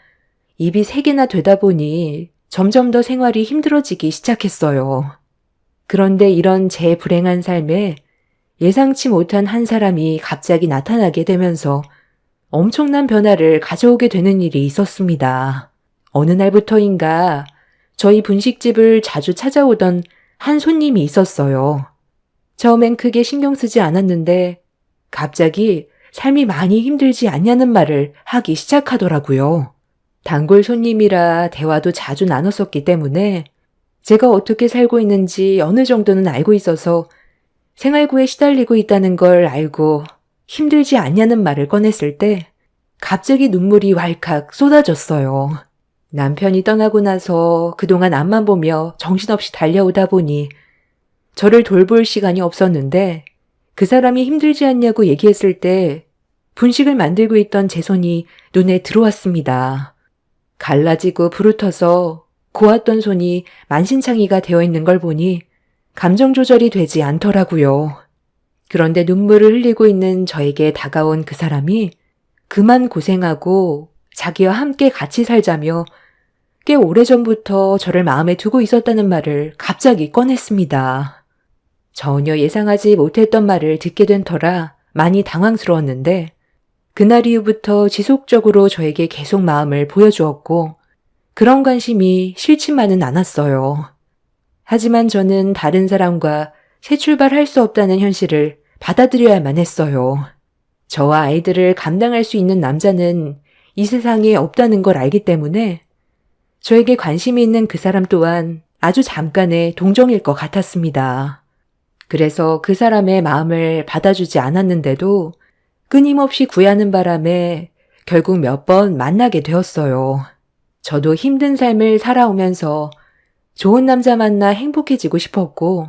입이 3개나 되다 보니 점점 더 생활이 힘들어지기 시작했어요. 그런데 이런 제 불행한 삶에 예상치 못한 한 사람이 갑자기 나타나게 되면서 엄청난 변화를 가져오게 되는 일이 있었습니다. 어느 날부터인가 저희 분식집을 자주 찾아오던 한 손님이 있었어요. 처음엔 크게 신경 쓰지 않았는데 갑자기 삶이 많이 힘들지 않냐는 말을 하기 시작하더라고요. 단골 손님이라 대화도 자주 나눴었기 때문에 제가 어떻게 살고 있는지 어느 정도는 알고 있어서 생활고에 시달리고 있다는 걸 알고 힘들지 않냐는 말을 꺼냈을 때 갑자기 눈물이 왈칵 쏟아졌어요. 남편이 떠나고 나서 그동안 앞만 보며 정신없이 달려오다 보니 저를 돌볼 시간이 없었는데 그 사람이 힘들지 않냐고 얘기했을 때 분식을 만들고 있던 제 손이 눈에 들어왔습니다. 갈라지고 부르터서 고왔던 손이 만신창이가 되어 있는 걸 보니 감정 조절이 되지 않더라고요. 그런데 눈물을 흘리고 있는 저에게 다가온 그 사람이 그만 고생하고 자기와 함께 같이 살자며 꽤 오래전부터 저를 마음에 두고 있었다는 말을 갑자기 꺼냈습니다. 전혀 예상하지 못했던 말을 듣게 된 터라 많이 당황스러웠는데 그날 이후부터 지속적으로 저에게 계속 마음을 보여주었고 그런 관심이 싫지만은 않았어요. 하지만 저는 다른 사람과 새 출발할 수 없다는 현실을 받아들여야만 했어요. 저와 아이들을 감당할 수 있는 남자는 이 세상에 없다는 걸 알기 때문에 저에게 관심이 있는 그 사람 또한 아주 잠깐의 동정일 것 같았습니다. 그래서 그 사람의 마음을 받아주지 않았는데도 끊임없이 구애하는 바람에 결국 몇 번 만나게 되었어요. 저도 힘든 삶을 살아오면서 좋은 남자 만나 행복해지고 싶었고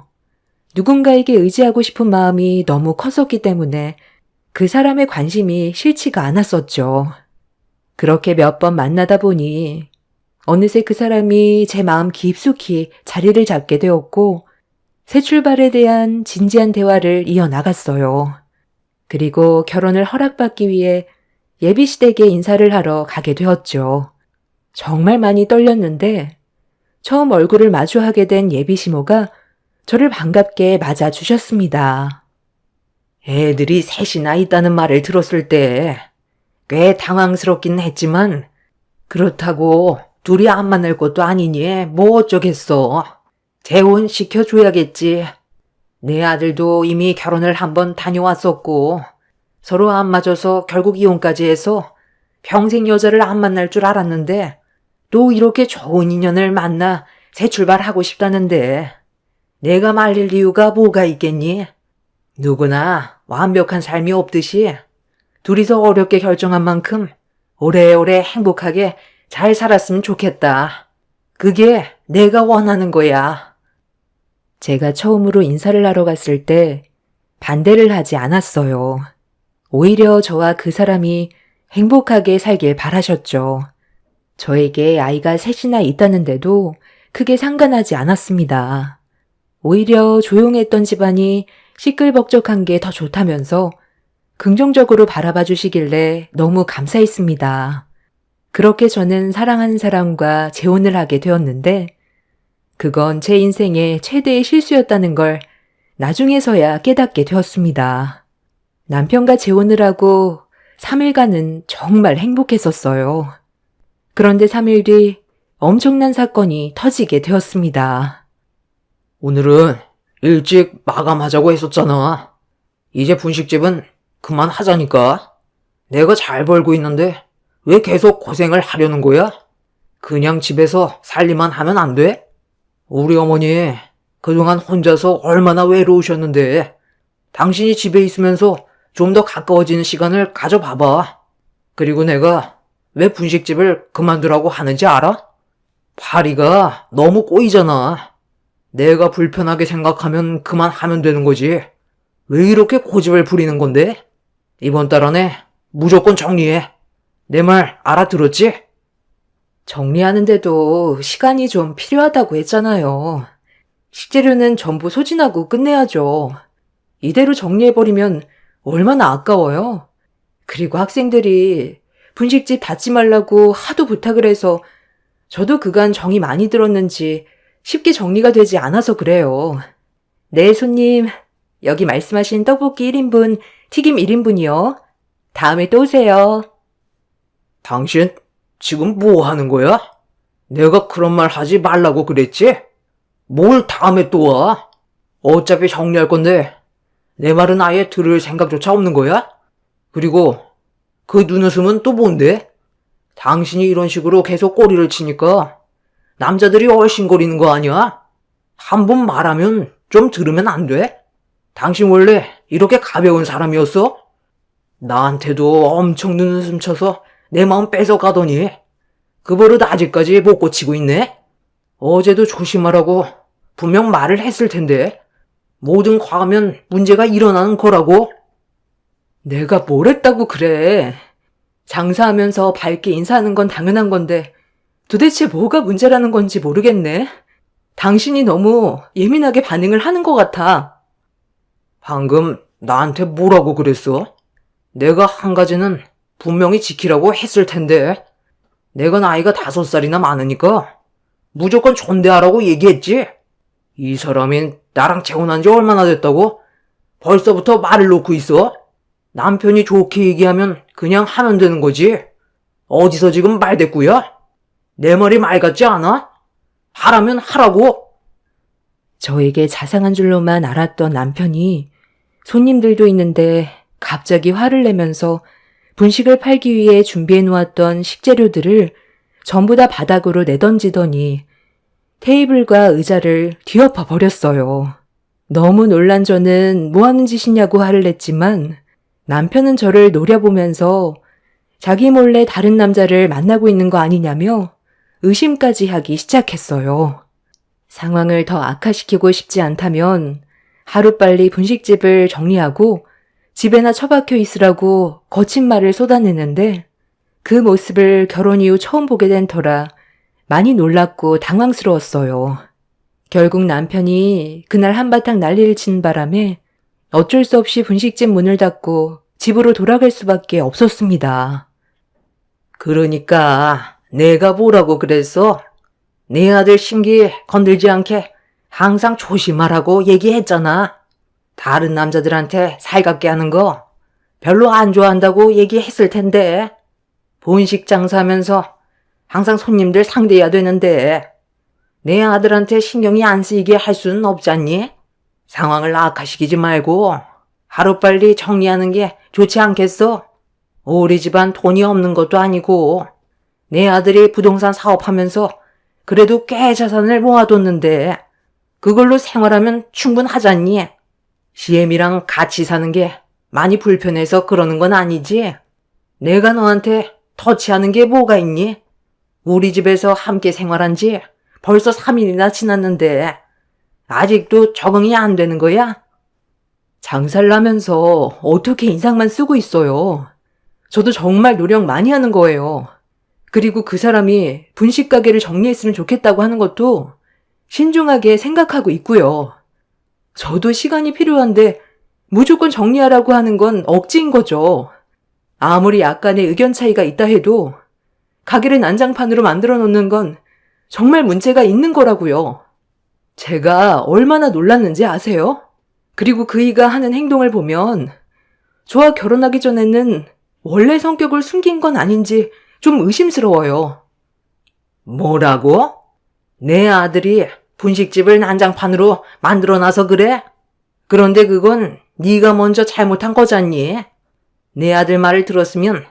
누군가에게 의지하고 싶은 마음이 너무 컸었기 때문에 그 사람의 관심이 싫지가 않았었죠. 그렇게 몇 번 만나다 보니 어느새 그 사람이 제 마음 깊숙이 자리를 잡게 되었고 새 출발에 대한 진지한 대화를 이어나갔어요. 그리고 결혼을 허락받기 위해 예비시댁에 인사를 하러 가게 되었죠. 정말 많이 떨렸는데 처음 얼굴을 마주하게 된 예비시모가 저를 반갑게 맞아주셨습니다. 애들이 셋이나 있다는 말을 들었을 때 꽤 당황스럽긴 했지만 그렇다고 둘이 안 만날 것도 아니니 뭐 어쩌겠어. 재혼시켜줘야겠지. 내 아들도 이미 결혼을 한번 다녀왔었고 서로 안 맞아서 결국 이혼까지 해서 평생 여자를 안 만날 줄 알았는데 또 이렇게 좋은 인연을 만나 새 출발하고 싶다는데 내가 말릴 이유가 뭐가 있겠니? 누구나 완벽한 삶이 없듯이 둘이서 어렵게 결정한 만큼 오래오래 행복하게 잘 살았으면 좋겠다. 그게 내가 원하는 거야. 제가 처음으로 인사를 하러 갔을 때 반대를 하지 않았어요. 오히려 저와 그 사람이 행복하게 살길 바라셨죠. 저에게 아이가 셋이나 있다는데도 크게 상관하지 않았습니다. 오히려 조용했던 집안이 시끌벅적한 게 더 좋다면서 긍정적으로 바라봐 주시길래 너무 감사했습니다. 그렇게 저는 사랑하는 사람과 재혼을 하게 되었는데 그건 제 인생의 최대의 실수였다는 걸 나중에서야 깨닫게 되었습니다. 남편과 재혼을 하고 3일간은 정말 행복했었어요. 그런데 3일 뒤 엄청난 사건이 터지게 되었습니다. 오늘은 일찍 마감하자고 했었잖아. 이제 분식집은 그만하자니까. 내가 잘 벌고 있는데 왜 계속 고생을 하려는 거야? 그냥 집에서 살림만 하면 안 돼? 우리 어머니 그동안 혼자서 얼마나 외로우셨는데 당신이 집에 있으면서 좀 더 가까워지는 시간을 가져봐봐. 그리고 내가 왜 분식집을 그만두라고 하는지 알아? 파리가 너무 꼬이잖아. 내가 불편하게 생각하면 그만하면 되는 거지. 왜 이렇게 고집을 부리는 건데? 이번 달 안에 무조건 정리해. 내 말 알아들었지? 정리하는데도 시간이 좀 필요하다고 했잖아요. 식재료는 전부 소진하고 끝내야죠. 이대로 정리해버리면 얼마나 아까워요. 그리고 학생들이 분식집 닫지 말라고 하도 부탁을 해서 저도 그간 정이 많이 들었는지 쉽게 정리가 되지 않아서 그래요. 네, 손님. 여기 말씀하신 떡볶이 1인분, 튀김 1인분이요. 다음에 또 오세요. 당신 지금 뭐 하는 거야? 내가 그런 말 하지 말라고 그랬지? 뭘 다음에 또 와? 어차피 정리할 건데 내 말은 아예 들을 생각조차 없는 거야? 그리고 그 눈웃음은 또 뭔데? 당신이 이런 식으로 계속 꼬리를 치니까 남자들이 얼씬거리는 거 아니야? 한 번 말하면 좀 들으면 안 돼? 당신 원래 이렇게 가벼운 사람이었어? 나한테도 엄청 눈웃음 쳐서 내 마음 뺏어가더니 그 버릇 아직까지 못 고치고 있네? 어제도 조심하라고 분명 말을 했을 텐데 뭐든 과하면 문제가 일어나는 거라고? 내가 뭘 했다고 그래. 장사하면서 밝게 인사하는 건 당연한 건데 도대체 뭐가 문제라는 건지 모르겠네. 당신이 너무 예민하게 반응을 하는 것 같아. 방금 나한테 뭐라고 그랬어? 내가 한 가지는 분명히 지키라고 했을 텐데 내가 나이가 5살이나 많으니까 무조건 존대하라고 얘기했지? 이 사람이 나랑 재혼한 지 얼마나 됐다고? 벌써부터 말을 놓고 있어? 남편이 좋게 얘기하면 그냥 하면 되는 거지. 어디서 지금 말대꾸야? 내 말이 말 같지 않아? 하라면 하라고. 저에게 자상한 줄로만 알았던 남편이 손님들도 있는데 갑자기 화를 내면서 분식을 팔기 위해 준비해 놓았던 식재료들을 전부 다 바닥으로 내던지더니 테이블과 의자를 뒤엎어 버렸어요. 너무 놀란 저는 뭐 하는 짓이냐고 화를 냈지만 남편은 저를 노려보면서 자기 몰래 다른 남자를 만나고 있는 거 아니냐며 의심까지 하기 시작했어요. 상황을 더 악화시키고 싶지 않다면 하루빨리 분식집을 정리하고 집에나 처박혀 있으라고 거친 말을 쏟아내는데 그 모습을 결혼 이후 처음 보게 된 터라 많이 놀랐고 당황스러웠어요. 결국 남편이 그날 한바탕 난리를 치는 바람에 어쩔 수 없이 분식집 문을 닫고 집으로 돌아갈 수밖에 없었습니다. 그러니까 내가 뭐라고 그랬어? 내 아들 심기 건들지 않게 항상 조심하라고 얘기했잖아. 다른 남자들한테 살갑게 하는 거 별로 안 좋아한다고 얘기했을 텐데. 본식 장사하면서 항상 손님들 상대해야 되는데 내 아들한테 신경이 안 쓰이게 할 수는 없잖니? 상황을 악화시키지 말고 하루빨리 정리하는 게 좋지 않겠어? 우리 집안 돈이 없는 것도 아니고 내 아들이 부동산 사업하면서 그래도 꽤 자산을 모아뒀는데 그걸로 생활하면 충분하잖니? 시엠이랑 같이 사는 게 많이 불편해서 그러는 건 아니지? 내가 너한테 터치하는 게 뭐가 있니? 우리 집에서 함께 생활한 지 벌써 3일이나 지났는데 아직도 적응이 안 되는 거야? 장사를 하면서 어떻게 인상만 쓰고 있어요. 저도 정말 노력 많이 하는 거예요. 그리고 그 사람이 분식 가게를 정리했으면 좋겠다고 하는 것도 신중하게 생각하고 있고요. 저도 시간이 필요한데 무조건 정리하라고 하는 건 억지인 거죠. 아무리 약간의 의견 차이가 있다 해도 가게를 난장판으로 만들어 놓는 건 정말 문제가 있는 거라고요. 제가 얼마나 놀랐는지 아세요? 그리고 그이가 하는 행동을 보면 저와 결혼하기 전에는 원래 성격을 숨긴 건 아닌지 좀 의심스러워요. 뭐라고? 내 아들이 분식집을 난장판으로 만들어놔서 그래? 그런데 그건 네가 먼저 잘못한 거잖니? 내 아들 말을 들었으면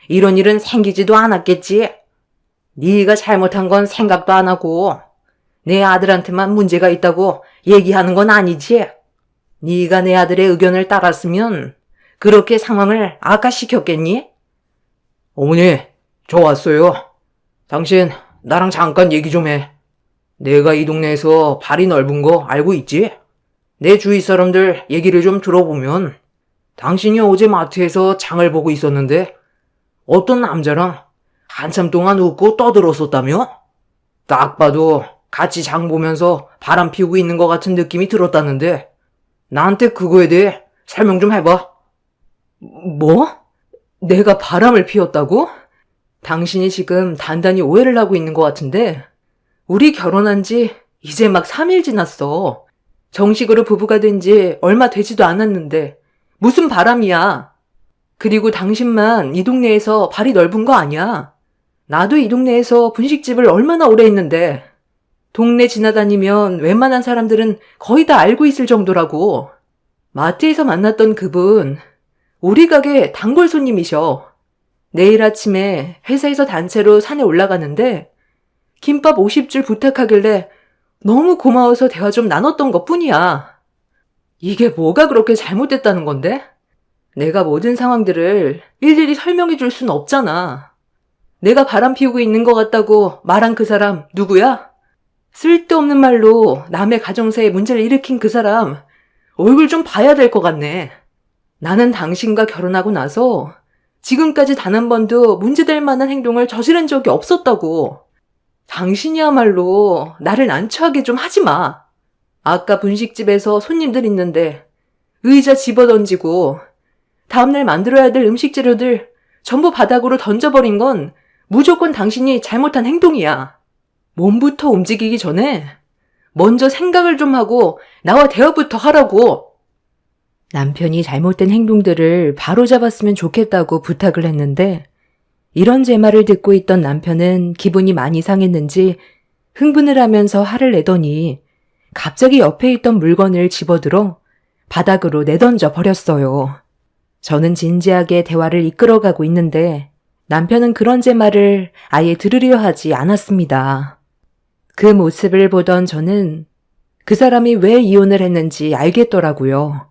이런 일은 생기지도 않았겠지? 네가 잘못한 건 생각도 안 하고 내 아들한테만 문제가 있다고 얘기하는 건 아니지? 네가 내 아들의 의견을 따랐으면 그렇게 상황을 악화시켰겠니? 어머니, 저 왔어요. 당신 나랑 잠깐 얘기 좀 해. 내가 이 동네에서 발이 넓은 거 알고 있지? 내 주위 사람들 얘기를 좀 들어보면 당신이 어제 마트에서 장을 보고 있었는데 어떤 남자랑 한참 동안 웃고 떠들었었다며? 딱 봐도 같이 장 보면서 바람 피우고 있는 것 같은 느낌이 들었다는데 나한테 그거에 대해 설명 좀 해봐. 뭐? 내가 바람을 피웠다고? 당신이 지금 단단히 오해를 하고 있는 것 같은데 우리 결혼한 지 이제 막 3일 지났어. 정식으로 부부가 된 지 얼마 되지도 않았는데 무슨 바람이야. 그리고 당신만 이 동네에서 발이 넓은 거 아니야. 나도 이 동네에서 분식집을 얼마나 오래 했는데 동네 지나다니면 웬만한 사람들은 거의 다 알고 있을 정도라고. 마트에서 만났던 그분 우리 가게 단골 손님이셔. 내일 아침에 회사에서 단체로 산에 올라가는데 김밥 50줄 부탁하길래 너무 고마워서 대화 좀 나눴던 것뿐이야. 이게 뭐가 그렇게 잘못됐다는 건데? 내가 모든 상황들을 일일이 설명해 줄 순 없잖아. 내가 바람 피우고 있는 것 같다고 말한 그 사람 누구야? 쓸데없는 말로 남의 가정사에 문제를 일으킨 그 사람 얼굴 좀 봐야 될 것 같네. 나는 당신과 결혼하고 나서 지금까지 단 한 번도 문제될 만한 행동을 저지른 적이 없었다고. 당신이야말로 나를 난처하게 좀 하지 마. 아까 분식집에서 손님들 있는데 의자 집어던지고 다음날 만들어야 될 음식 재료들 전부 바닥으로 던져버린 건 무조건 당신이 잘못한 행동이야. 몸부터 움직이기 전에 먼저 생각을 좀 하고 나와 대화부터 하라고. 남편이 잘못된 행동들을 바로잡았으면 좋겠다고 부탁을 했는데 이런 제 말을 듣고 있던 남편은 기분이 많이 상했는지 흥분을 하면서 화를 내더니 갑자기 옆에 있던 물건을 집어들어 바닥으로 내던져 버렸어요. 저는 진지하게 대화를 이끌어가고 있는데 남편은 그런 제 말을 아예 들으려 하지 않았습니다. 그 모습을 보던 저는 그 사람이 왜 이혼을 했는지 알겠더라고요.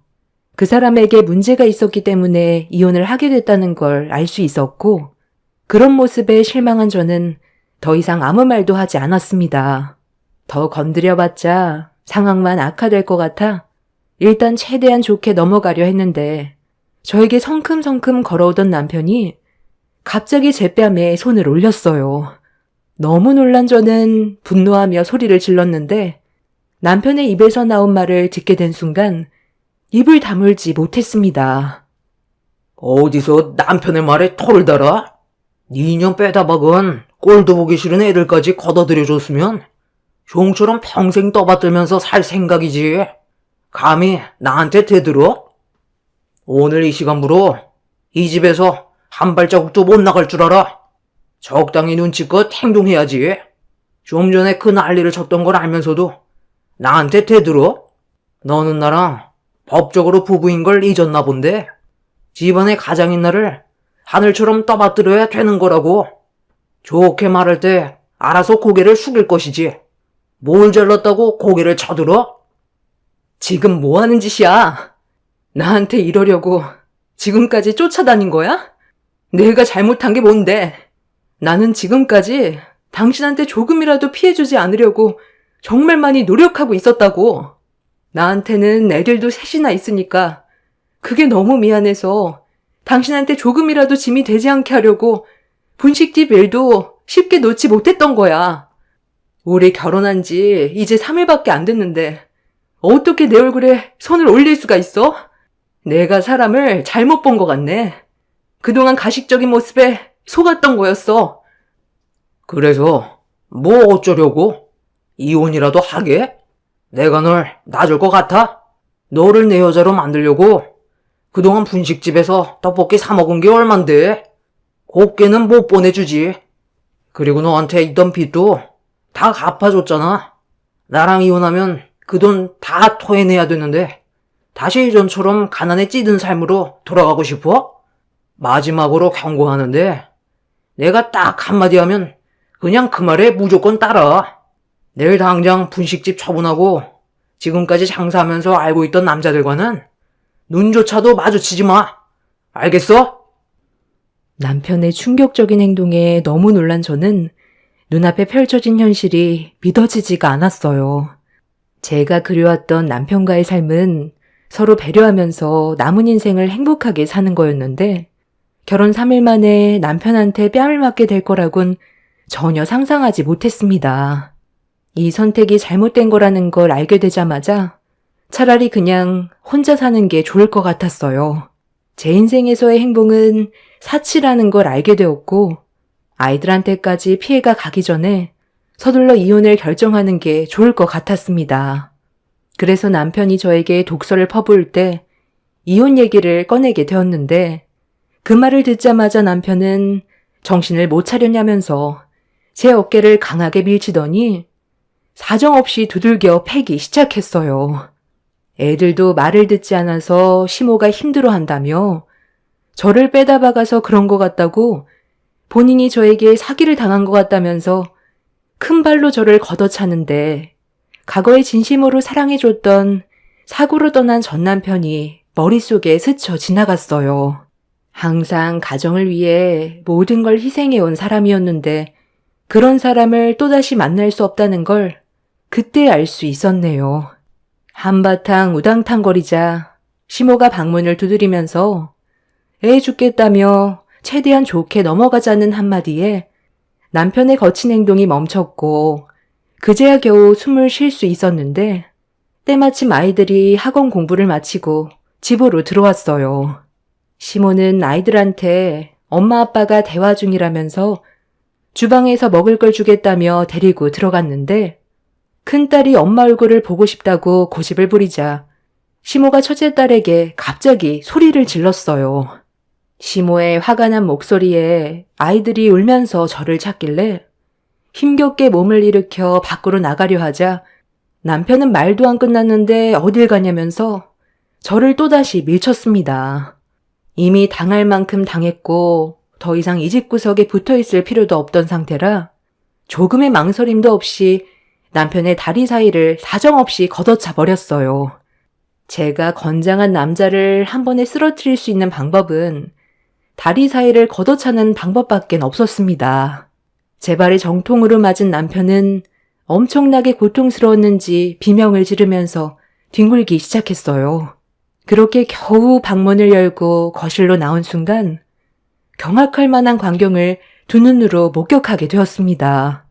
그 사람에게 문제가 있었기 때문에 이혼을 하게 됐다는 걸 알 수 있었고, 그런 모습에 실망한 저는 더 이상 아무 말도 하지 않았습니다. 더 건드려봤자 상황만 악화될 것 같아 일단 최대한 좋게 넘어가려 했는데 저에게 성큼성큼 걸어오던 남편이 갑자기 제 뺨에 손을 올렸어요. 너무 놀란 저는 분노하며 소리를 질렀는데 남편의 입에서 나온 말을 듣게 된 순간 입을 다물지 못했습니다. 어디서 남편의 말에 털을 달아? 네 인연 빼다 박은 꼴도 보기 싫은 애들까지 걷어들여줬으면 종처럼 평생 떠받들면서 살 생각이지. 감히 나한테 대들어? 오늘 이 시간부로 이 집에서 한 발자국도 못 나갈 줄 알아. 적당히 눈치껏 행동해야지. 좀 전에 그 난리를 쳤던 걸 알면서도 나한테 대들어? 너는 나랑 법적으로 부부인 걸 잊었나 본데 집안의 가장인 나를 하늘처럼 떠받들어야 되는 거라고. 좋게 말할 때 알아서 고개를 숙일 것이지. 뭘 잘났다고 고개를 쳐들어? 지금 뭐 하는 짓이야? 나한테 이러려고 지금까지 쫓아다닌 거야? 내가 잘못한 게 뭔데? 나는 지금까지 당신한테 조금이라도 피해주지 않으려고 정말 많이 노력하고 있었다고. 나한테는 애들도 셋이나 있으니까 그게 너무 미안해서 당신한테 조금이라도 짐이 되지 않게 하려고 분식집 일도 쉽게 놓지 못했던 거야. 우리 결혼한 지 이제 3일밖에 안 됐는데 어떻게 내 얼굴에 손을 올릴 수가 있어? 내가 사람을 잘못 본 것 같네. 그동안 가식적인 모습에 속았던 거였어. 그래서 뭐 어쩌려고? 이혼이라도 하게? 내가 널 놔줄 것 같아? 너를 내 여자로 만들려고 그동안 분식집에서 떡볶이 사 먹은 게 얼만데? 곱게는 못 보내주지. 그리고 너한테 있던 빚도 다 갚아줬잖아. 나랑 이혼하면 그 돈 다 토해내야 되는데 다시 예전처럼 가난에 찌든 삶으로 돌아가고 싶어? 마지막으로 경고하는데 내가 딱 한마디 하면 그냥 그 말에 무조건 따라. 내일 당장 분식집 처분하고 지금까지 장사하면서 알고 있던 남자들과는 눈조차도 마주치지 마. 알겠어? 남편의 충격적인 행동에 너무 놀란 저는 눈앞에 펼쳐진 현실이 믿어지지가 않았어요. 제가 그려왔던 남편과의 삶은 서로 배려하면서 남은 인생을 행복하게 사는 거였는데 결혼 3일 만에 남편한테 뺨을 맞게 될 거라곤 전혀 상상하지 못했습니다. 이 선택이 잘못된 거라는 걸 알게 되자마자 차라리 그냥 혼자 사는 게 좋을 것 같았어요. 제 인생에서의 행복은 사치라는 걸 알게 되었고 아이들한테까지 피해가 가기 전에 서둘러 이혼을 결정하는 게 좋을 것 같았습니다. 그래서 남편이 저에게 독서를 퍼부을 때 이혼 얘기를 꺼내게 되었는데 그 말을 듣자마자 남편은 정신을 못 차렸냐면서 제 어깨를 강하게 밀치더니 사정없이 두들겨 패기 시작했어요. 애들도 말을 듣지 않아서 시모가 힘들어한다며 저를 빼다 박아서 그런 것 같다고 본인이 저에게 사기를 당한 것 같다면서 큰 발로 저를 걷어차는데 과거에 진심으로 사랑해줬던 사고로 떠난 전 남편이 머릿속에 스쳐 지나갔어요. 항상 가정을 위해 모든 걸 희생해온 사람이었는데 그런 사람을 또다시 만날 수 없다는 걸 그때 알 수 있었네요. 한바탕 우당탕거리자 시모가 방문을 두드리면서 애 죽겠다며 최대한 좋게 넘어가자는 한마디에 남편의 거친 행동이 멈췄고 그제야 겨우 숨을 쉴 수 있었는데 때마침 아이들이 학원 공부를 마치고 집으로 들어왔어요. 시모는 아이들한테 엄마 아빠가 대화 중이라면서 주방에서 먹을 걸 주겠다며 데리고 들어갔는데 큰딸이 엄마 얼굴을 보고 싶다고 고집을 부리자 시모가 첫째 딸에게 갑자기 소리를 질렀어요. 시모의 화가 난 목소리에 아이들이 울면서 저를 찾길래 힘겹게 몸을 일으켜 밖으로 나가려 하자 남편은 말도 안 끝났는데 어딜 가냐면서 저를 또다시 밀쳤습니다. 이미 당할 만큼 당했고 더 이상 이 집구석에 붙어 있을 필요도 없던 상태라 조금의 망설임도 없이 남편의 다리 사이를 사정없이 걷어차 버렸어요. 제가 건장한 남자를 한 번에 쓰러뜨릴 수 있는 방법은 다리 사이를 걷어차는 방법밖엔 없었습니다. 제 발에 정통으로 맞은 남편은 엄청나게 고통스러웠는지 비명을 지르면서 뒹굴기 시작했어요. 그렇게 겨우 방문을 열고 거실로 나온 순간 경악할 만한 광경을 두 눈으로 목격하게 되었습니다.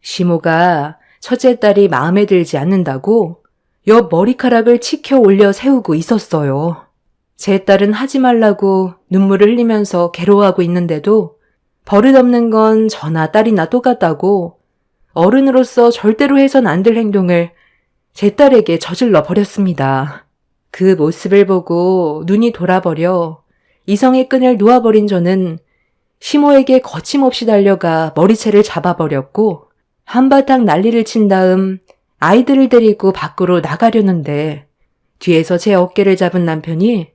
시모가 첫째 딸이 마음에 들지 않는다고 옆 머리카락을 치켜 올려 세우고 있었어요. 제 딸은 하지 말라고 눈물을 흘리면서 괴로워하고 있는데도 버릇없는 건 저나 딸이나 똑같다고 어른으로서 절대로 해선 안 될 행동을 제 딸에게 저질러 버렸습니다. 그 모습을 보고 눈이 돌아버려 이성의 끈을 놓아버린 저는 시모에게 거침없이 달려가 머리채를 잡아버렸고 한바탕 난리를 친 다음 아이들을 데리고 밖으로 나가려는데 뒤에서 제 어깨를 잡은 남편이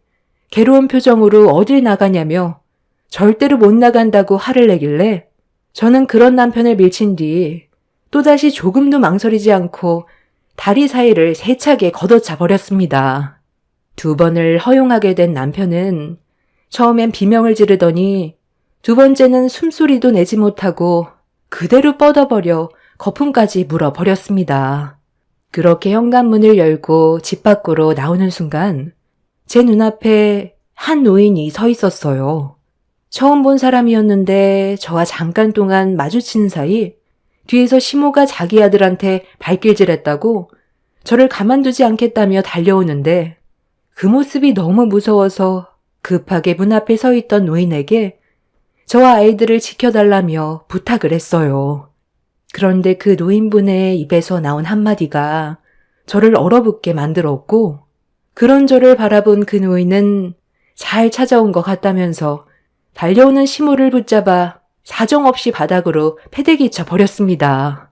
괴로운 표정으로 어딜 나가냐며 절대로 못 나간다고 화를 내길래 저는 그런 남편을 밀친 뒤 또다시 조금도 망설이지 않고 다리 사이를 세차게 걷어차 버렸습니다. 두 번을 허용하게 된 남편은 처음엔 비명을 지르더니 두 번째는 숨소리도 내지 못하고 그대로 뻗어버려 거품까지 물어버렸습니다. 그렇게 현관문을 열고 집 밖으로 나오는 순간 제 눈앞에 한 노인이 서 있었어요. 처음 본 사람이었는데 저와 잠깐 동안 마주친 사이 뒤에서 시모가 자기 아들한테 발길질했다고 저를 가만두지 않겠다며 달려오는데 그 모습이 너무 무서워서 급하게 문 앞에 서 있던 노인에게 저와 아이들을 지켜달라며 부탁을 했어요. 그런데 그 노인분의 입에서 나온 한마디가 저를 얼어붙게 만들었고 그런 저를 바라본 그 노인은 잘 찾아온 것 같다면서 달려오는 시모를 붙잡아 사정없이 바닥으로 패대기쳐 버렸습니다.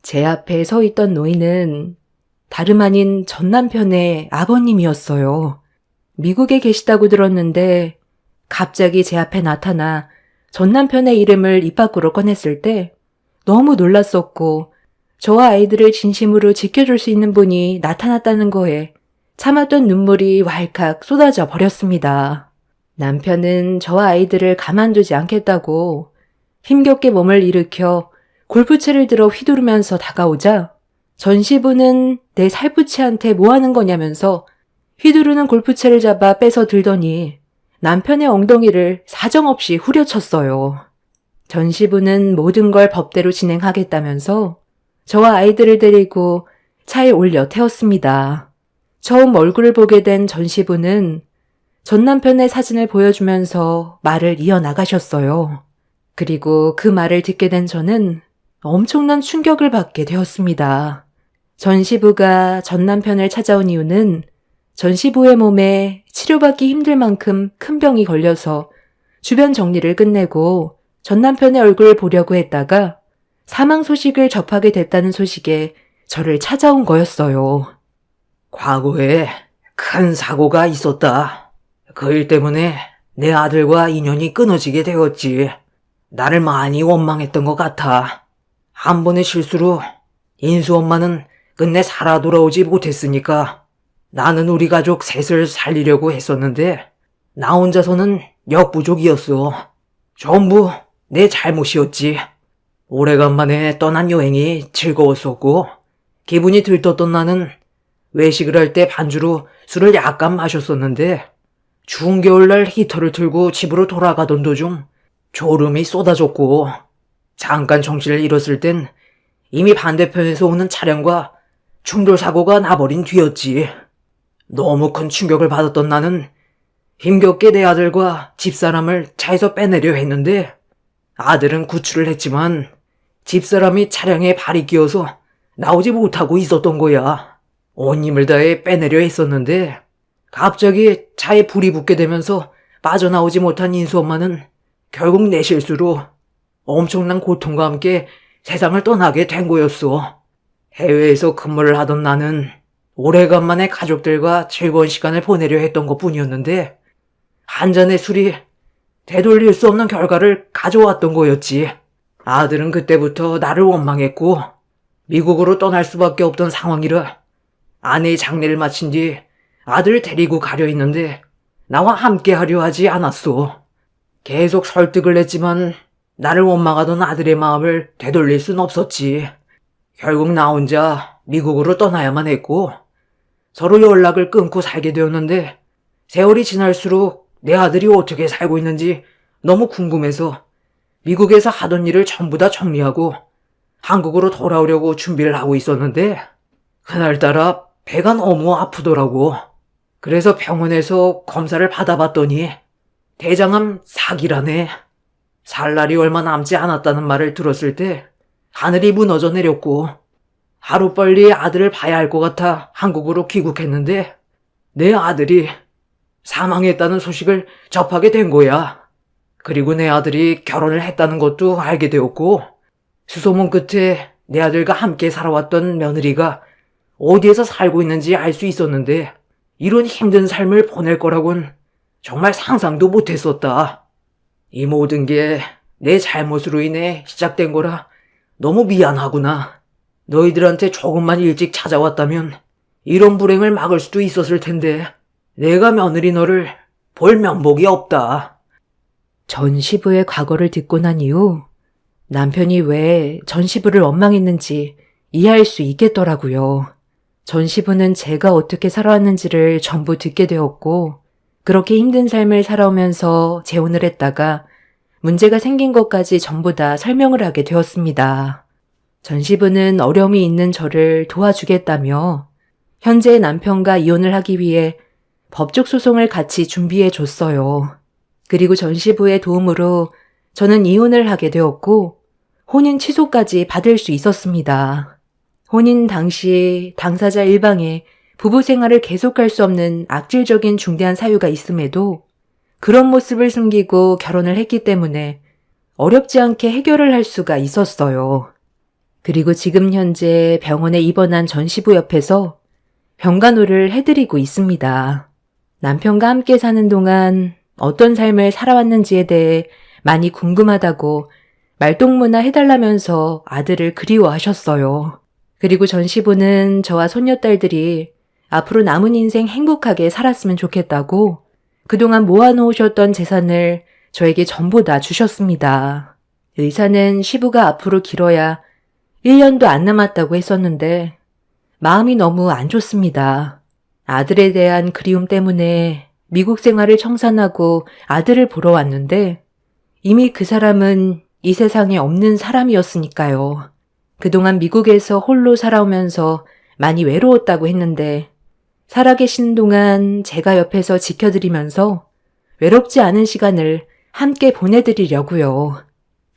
제 앞에 서 있던 노인은 다름 아닌 전 남편의 아버님이었어요. 미국에 계시다고 들었는데 갑자기 제 앞에 나타나 전 남편의 이름을 입 밖으로 꺼냈을 때 너무 놀랐었고 저와 아이들을 진심으로 지켜줄 수 있는 분이 나타났다는 거에 참았던 눈물이 왈칵 쏟아져 버렸습니다. 남편은 저와 아이들을 가만두지 않겠다고 힘겹게 몸을 일으켜 골프채를 들어 휘두르면서 다가오자 전시부는 내 살부치한테 뭐 하는 거냐면서 휘두르는 골프채를 잡아 빼서 들더니 남편의 엉덩이를 사정없이 후려쳤어요. 전시부는 모든 걸 법대로 진행하겠다면서 저와 아이들을 데리고 차에 올려 태웠습니다. 처음 얼굴을 보게 된 전시부는 전 남편의 사진을 보여주면서 말을 이어나가셨어요. 그리고 그 말을 듣게 된 저는 엄청난 충격을 받게 되었습니다. 전시부가 전 남편을 찾아온 이유는 전시부의 몸에 치료받기 힘들 만큼 큰 병이 걸려서 주변 정리를 끝내고 전 남편의 얼굴을 보려고 했다가 사망 소식을 접하게 됐다는 소식에 저를 찾아온 거였어요. 과거에 큰 사고가 있었다. 그 일 때문에 내 아들과 인연이 끊어지게 되었지. 나를 많이 원망했던 것 같아. 한 번의 실수로 인수 엄마는 끝내 살아 돌아오지 못했으니까 나는 우리 가족 셋을 살리려고 했었는데 나 혼자서는 역부족이었어. 전부 내 잘못이었지. 오래간만에 떠난 여행이 즐거웠었고 기분이 들떴던 나는 외식을 할 때 반주로 술을 약간 마셨었는데 추운 겨울날 히터를 틀고 집으로 돌아가던 도중 졸음이 쏟아졌고 잠깐 정신을 잃었을 땐 이미 반대편에서 오는 차량과 충돌 사고가 나버린 뒤였지. 너무 큰 충격을 받았던 나는 힘겹게 내 아들과 집사람을 차에서 빼내려 했는데 아들은 구출을 했지만 집사람이 차량에 발이 끼어서 나오지 못하고 있었던 거야. 온 힘을 다해 빼내려 했었는데 갑자기 차에 불이 붙게 되면서 빠져나오지 못한 인수 엄마는 결국 내 실수로 엄청난 고통과 함께 세상을 떠나게 된 거였어. 해외에서 근무를 하던 나는 오래간만에 가족들과 즐거운 시간을 보내려 했던 것 뿐이었는데, 한 잔의 술이 되돌릴 수 없는 결과를 가져왔던 거였지. 아들은 그때부터 나를 원망했고, 미국으로 떠날 수밖에 없던 상황이라 아내의 장례를 마친 뒤 아들을 데리고 가려 했는데 나와 함께 하려 하지 않았어. 계속 설득을 했지만 나를 원망하던 아들의 마음을 되돌릴 순 없었지. 결국 나 혼자 미국으로 떠나야만 했고 서로 연락을 끊고 살게 되었는데 세월이 지날수록 내 아들이 어떻게 살고 있는지 너무 궁금해서 미국에서 하던 일을 전부 다 정리하고 한국으로 돌아오려고 준비를 하고 있었는데 그날따라 배가 너무 아프더라고. 그래서 병원에서 검사를 받아봤더니 대장암 4기라네. 살 날이 얼마 남지 않았다는 말을 들었을 때 하늘이 무너져 내렸고 하루빨리 아들을 봐야 할 것 같아 한국으로 귀국했는데 내 아들이 사망했다는 소식을 접하게 된 거야. 그리고 내 아들이 결혼을 했다는 것도 알게 되었고 수소문 끝에 내 아들과 함께 살아왔던 며느리가 어디에서 살고 있는지 알 수 있었는데 이런 힘든 삶을 보낼 거라곤 정말 상상도 못했었다. 이 모든 게 내 잘못으로 인해 시작된 거라 너무 미안하구나. 너희들한테 조금만 일찍 찾아왔다면 이런 불행을 막을 수도 있었을 텐데 내가 며느리 너를 볼 면목이 없다. 전 시부의 과거를 듣고 난 이후 남편이 왜 전 시부를 원망했는지 이해할 수 있겠더라고요. 전 시부는 제가 어떻게 살아왔는지를 전부 듣게 되었고 그렇게 힘든 삶을 살아오면서 재혼을 했다가 문제가 생긴 것까지 전부 다 설명을 하게 되었습니다. 전 시부는 어려움이 있는 저를 도와주겠다며 현재 남편과 이혼을 하기 위해 법적 소송을 같이 준비해 줬어요. 그리고 전 시부의 도움으로 저는 이혼을 하게 되었고 혼인 취소까지 받을 수 있었습니다. 혼인 당시 당사자 일방에 부부 생활을 계속할 수 없는 악질적인 중대한 사유가 있음에도 그런 모습을 숨기고 결혼을 했기 때문에 어렵지 않게 해결을 할 수가 있었어요. 그리고 지금 현재 병원에 입원한 전 시부 옆에서 병간호를 해드리고 있습니다. 남편과 함께 사는 동안 어떤 삶을 살아왔는지에 대해 많이 궁금하다고 말동무나 해달라면서 아들을 그리워하셨어요. 그리고 전 시부는 저와 손녀딸들이 앞으로 남은 인생 행복하게 살았으면 좋겠다고 그동안 모아놓으셨던 재산을 저에게 전부 다 주셨습니다. 의사는 시부가 앞으로 길어야 1년도 안 남았다고 했었는데 마음이 너무 안 좋습니다. 아들에 대한 그리움 때문에 미국 생활을 청산하고 아들을 보러 왔는데 이미 그 사람은 이 세상에 없는 사람이었으니까요. 그동안 미국에서 홀로 살아오면서 많이 외로웠다고 했는데 살아계신 동안 제가 옆에서 지켜드리면서 외롭지 않은 시간을 함께 보내드리려고요.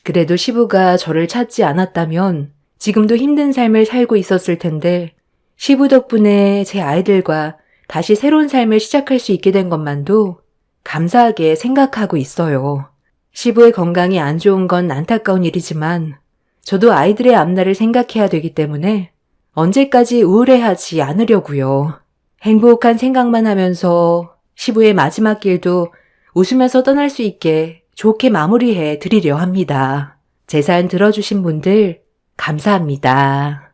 그래도 시부가 저를 찾지 않았다면 지금도 힘든 삶을 살고 있었을 텐데 시부 덕분에 제 아이들과 다시 새로운 삶을 시작할 수 있게 된 것만도 감사하게 생각하고 있어요. 시부의 건강이 안 좋은 건 안타까운 일이지만 저도 아이들의 앞날을 생각해야 되기 때문에 언제까지 우울해하지 않으려고요. 행복한 생각만 하면서 시부의 마지막 길도 웃으면서 떠날 수 있게 좋게 마무리해 드리려 합니다. 제 사연 들어주신 분들 감사합니다.